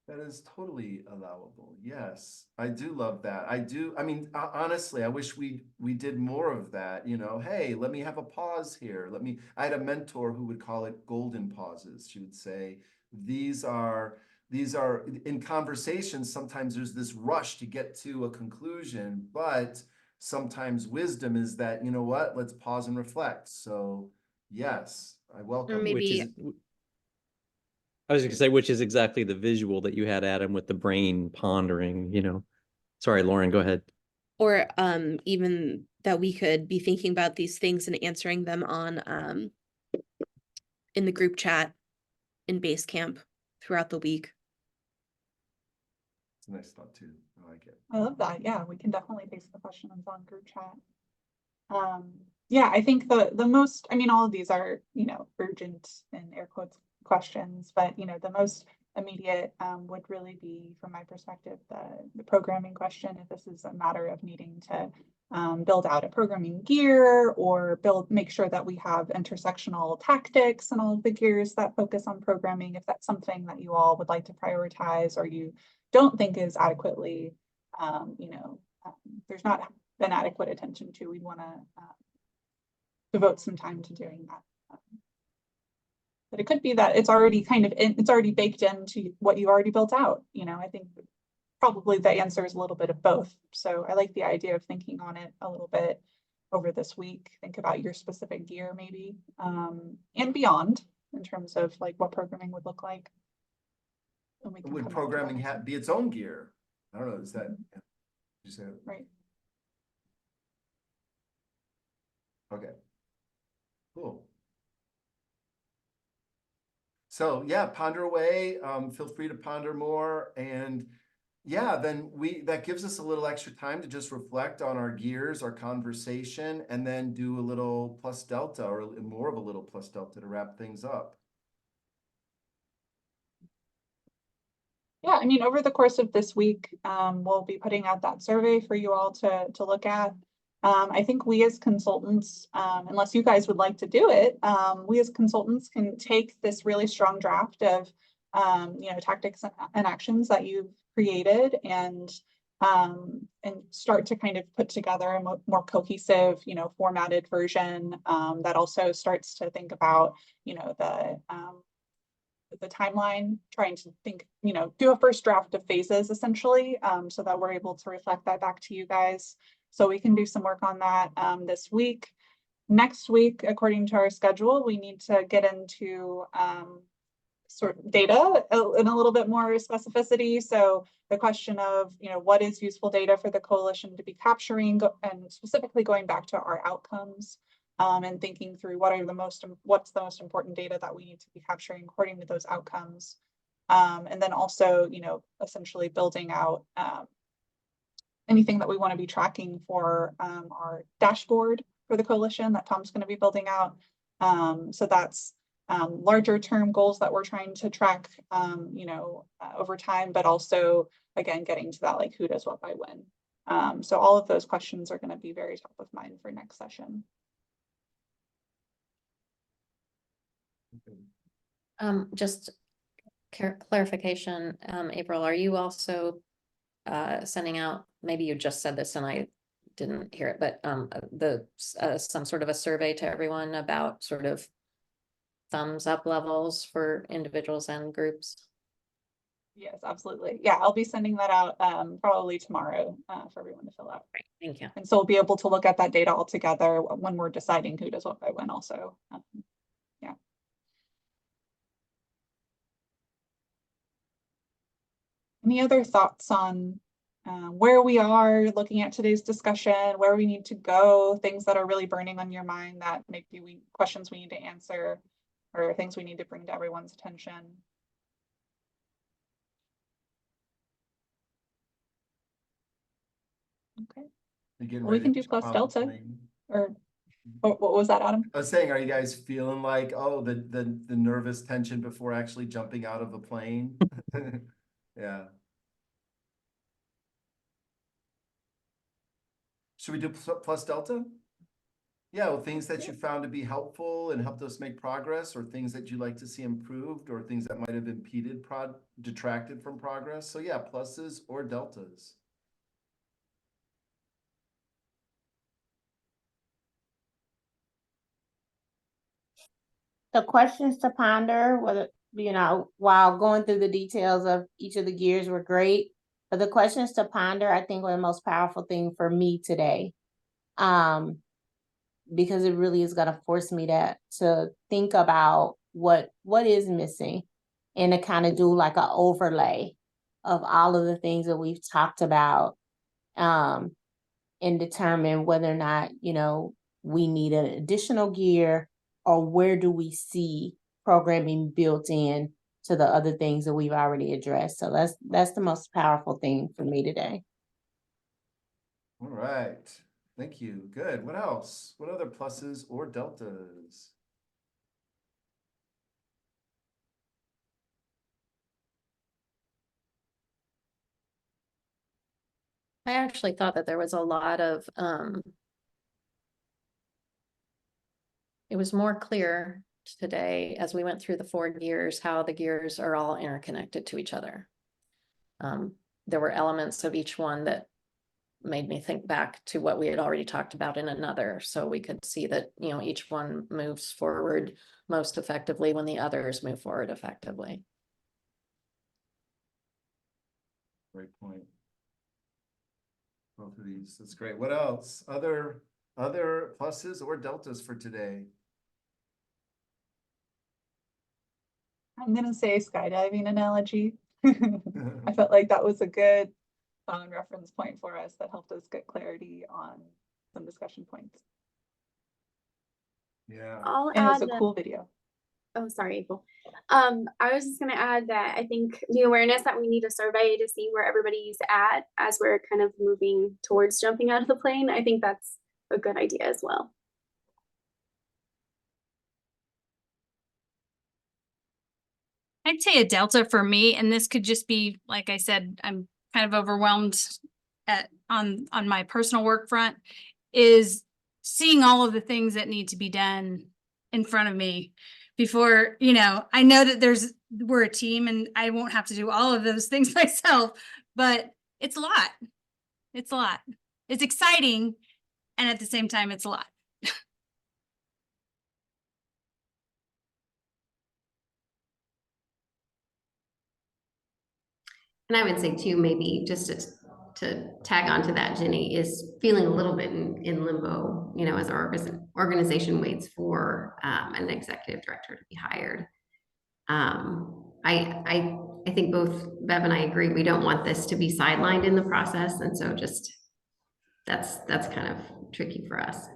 [SPEAKER 1] That is totally allowable. Yes, I do love that. I do. I mean, honestly, I wish we did more of that. You know, hey, let me have a pause here. I had a mentor who would call it golden pauses. She would say, these are in conversations. Sometimes there's this rush to get to a conclusion, but sometimes wisdom is that, you know what, let's pause and reflect. So yes, I welcome.
[SPEAKER 16] maybe
[SPEAKER 2] I was gonna say, which is exactly the visual that you had, Adam, with the brain pondering, you know. Sorry, Lauren, go ahead.
[SPEAKER 16] or even that we could be thinking about these things and answering them on in the group chat in Basecamp throughout the week.
[SPEAKER 1] It's a nice thought too. I like it.
[SPEAKER 4] I love that. Yeah, we can definitely face the questions on group chat. Yeah, I think the most, I mean, all of these are, you know, urgent in air quotes questions, but you know, the most immediate would really be, from my perspective, the programming question. If this is a matter of needing to build out a programming gear or make sure that we have intersectional tactics and all of the gears that focus on programming, if that's something that you all would like to prioritize or you don't think is adequately, you know, there's not been adequate attention to, we'd want to devote some time to doing that. But it could be that it's already it's already baked into what you already built out. You know, I think probably the answer is a little bit of both. So I like the idea of thinking on it a little bit over this week. Think about your specific gear maybe, and beyond in terms of like what programming would look like. And we can
[SPEAKER 1] Would
[SPEAKER 4] come back to
[SPEAKER 1] programming
[SPEAKER 4] that.
[SPEAKER 1] be its own gear? I don't know. Is that, did you say?
[SPEAKER 4] Right.
[SPEAKER 1] Okay. Cool. So yeah, ponder away. Feel free to ponder more, and yeah, then that gives us a little extra time to just reflect on our gears, our conversation, and then do a little plus delta or more of a little plus delta to wrap things up.
[SPEAKER 4] Yeah, I mean, over the course of this week, we'll be putting out that survey for you all to look at. I think we as consultants, unless you guys would like to do it, we as consultants can take this really strong draft of, you know, tactics and actions that you've created and start to kind of put together a more cohesive, you know, formatted version that also starts to think about, you know, the timeline, trying to think, you know, do a first draft of phases essentially, so that we're able to reflect that back to you guys. So we can do some work on that this week. Next week, according to our schedule, we need to get into sort of data in a little bit more specificity. So the question of, you know, what is useful data for the coalition to be capturing, and specifically going back to our outcomes. And thinking through what's the most important data that we need to be capturing according to those outcomes. And then also, you know, essentially building out anything that we want to be tracking for our dashboard for the coalition that Tom's going to be building out. So that's larger term goals that we're trying to track, you know, over time, but also, again, getting to that, like, who does what by when. So all of those questions are going to be very top of mind for next session.
[SPEAKER 17] Just clarification, April, are you also sending out, maybe you just said this and I didn't hear it, but some sort of a survey to everyone about sort of thumbs up levels for individuals and groups?
[SPEAKER 4] Yes, absolutely. Yeah, I'll be sending that out probably tomorrow for everyone to fill out.
[SPEAKER 17] Great, thank you.
[SPEAKER 4] And so we'll be able to look at that data all together when we're deciding who does what by when also. Yeah. Any other thoughts on where we are looking at today's discussion, where we need to go, things that are really burning on your mind that maybe questions we need to answer or things we need to bring to everyone's attention? Okay.
[SPEAKER 1] You getting
[SPEAKER 4] Well, we
[SPEAKER 1] ready
[SPEAKER 4] can
[SPEAKER 1] to
[SPEAKER 4] do plus
[SPEAKER 1] jump off the
[SPEAKER 4] delta,
[SPEAKER 1] plane?
[SPEAKER 4] or what was that, Adam?
[SPEAKER 1] I was saying, are you guys feeling like, oh, the nervous tension before actually jumping out of the plane? Yeah. Should we do plus delta? Yeah, well, things that you found to be helpful and helped us make progress, or things that you'd like to see improved, or things that might have impeded detracted from progress. So yeah, pluses or deltas.
[SPEAKER 13] The questions to ponder, whether, while going through the details of each of the gears were great, but the questions to ponder, I think, were the most powerful thing for me today. Because it really is going to force me to think about what is missing, and to kind of do like an overlay of all of the things that we've talked about, and determine whether or not, we need an additional gear, or where do we see programming built in to the other things that we've already addressed. So that's the most powerful thing for me today.
[SPEAKER 1] All right. Thank you. Good. What else? What other pluses or deltas?
[SPEAKER 17] I actually thought that there was a lot of, it was more clear today as we went through the 4 gears, how the gears are all interconnected to each other. There were elements of each one that made me think back to what we had already talked about in another. So we could see that, each one moves forward most effectively when the others move forward effectively.
[SPEAKER 1] Great point. Both of these. That's great. What else? Other pluses or deltas for today?
[SPEAKER 4] I'm gonna say skydiving analogy. I felt like that was a good reference point for us that helped us get clarity on some discussion points.
[SPEAKER 1] Yeah.
[SPEAKER 21] I'll
[SPEAKER 4] And it's
[SPEAKER 21] add
[SPEAKER 4] a cool video.
[SPEAKER 21] Oh, sorry, April. I was just gonna add that I think the awareness that we need a survey to see where everybody's at as we're kind of moving towards jumping out of the plane. I think that's a good idea as well.
[SPEAKER 18] I'd say a delta for me, and this could just be, like I said, I'm kind of overwhelmed on my personal work front, is seeing all of the things that need to be done in front of me before, I know that we're a team and I won't have to do all of those things myself, but it's a lot. It's a lot. It's exciting. And at the same time, it's a lot.
[SPEAKER 11] And I would say too, maybe just to tag on to that, Jenny, is feeling a little bit in limbo, as our organization waits for an executive director to be hired. I think both Bev and I agree we don't want this to be sidelined in the process, and so just that's kind of tricky for us.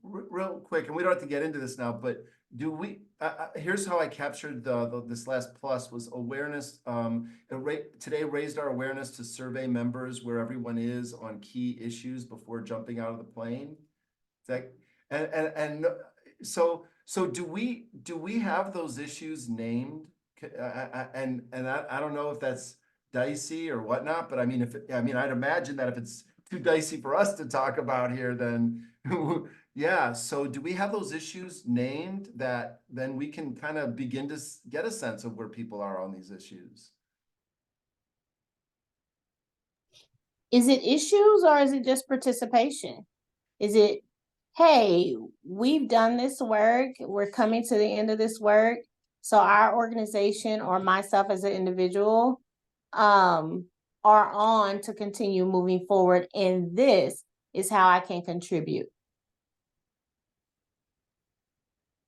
[SPEAKER 1] Real quick, and we don't have to get into this now, but do we, here's how I captured this last plus was awareness. Today raised our awareness to survey members where everyone is on key issues before jumping out of the plane. So do we have those issues named? And I don't know if that's dicey or whatnot, but I mean, I'd imagine that if it's too dicey for us to talk about here, then yeah. So do we have those issues named that then we can kind of begin to get a sense of where people are on these issues?
[SPEAKER 13] Is it issues, or is it just participation? Is it, hey, we've done this work, we're coming to the end of this work, so our organization or myself as an individual are on to continue moving forward, and this is how I can contribute.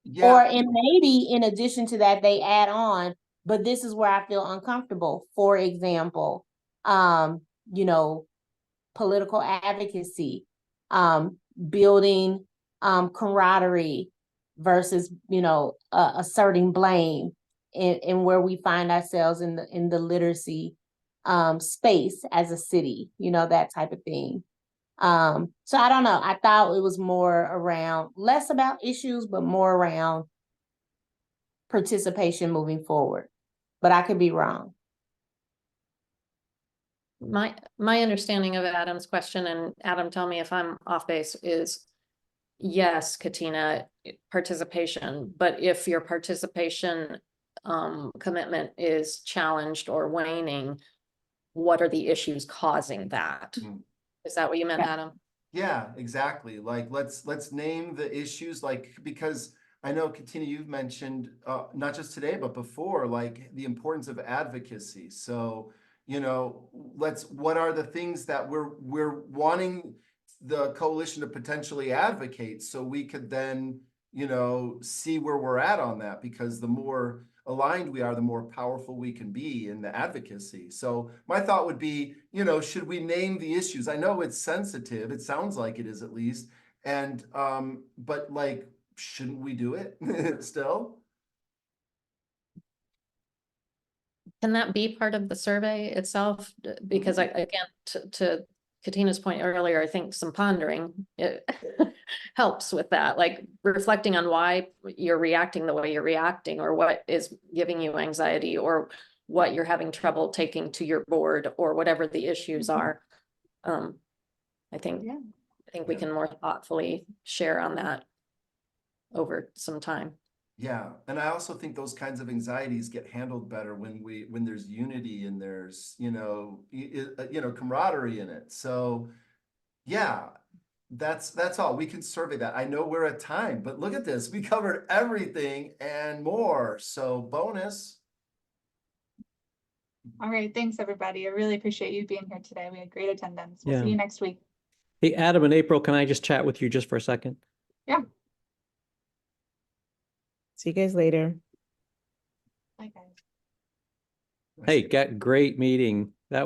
[SPEAKER 1] Yeah.
[SPEAKER 13] Or and maybe in addition to that, they add on, but this is where I feel uncomfortable. For example, political advocacy, building camaraderie versus, asserting blame, in where we find ourselves in the literacy space as a city, you know, that type of thing. So I don't know. I thought it was more around, less about issues, but more around participation moving forward. But I could be wrong.
[SPEAKER 17] My understanding of Adam's question, and Adam, tell me if I'm off base, is yes, Katina, participation, but if your participation commitment is challenged or waning, what are the issues causing that? Is that what you meant, Adam?
[SPEAKER 1] Yeah, exactly. Like, let's name the issues, like, because I know, Katina, you've mentioned, not just today, but before, like the importance of advocacy. So, you know, what are the things that we're wanting the coalition to potentially advocate, so we could then, you know, see where we're at on that, because the more aligned we are, the more powerful we can be in the advocacy. So my thought would be, you know, should we name the issues? I know it's sensitive, it sounds like it is, at least, and but like, shouldn't we do it still?
[SPEAKER 17] Can that be part of the survey itself? Because again, to Katina's point earlier, I think some pondering it helps with that, like reflecting on why you're reacting the way you're reacting, or what is giving you anxiety, or what you're having trouble taking to your board, or whatever the issues are. I think we can more thoughtfully share on that over some time.
[SPEAKER 1] Yeah, and I also think those kinds of anxieties get handled better when there's unity and there's, you know, camaraderie in it. So yeah, that's all. We can survey that. I know we're at time, but look at this. We covered everything and more. So bonus.
[SPEAKER 4] All right, thanks everybody. I really appreciate you being here today. We had great attendance. We'll see
[SPEAKER 2] Yeah.
[SPEAKER 4] you next week.
[SPEAKER 2] Hey, Adam and April, can I just chat with you just for a second?
[SPEAKER 4] Yeah.
[SPEAKER 12] See you guys later.
[SPEAKER 4] Bye guys.
[SPEAKER 2] Hey, great meeting.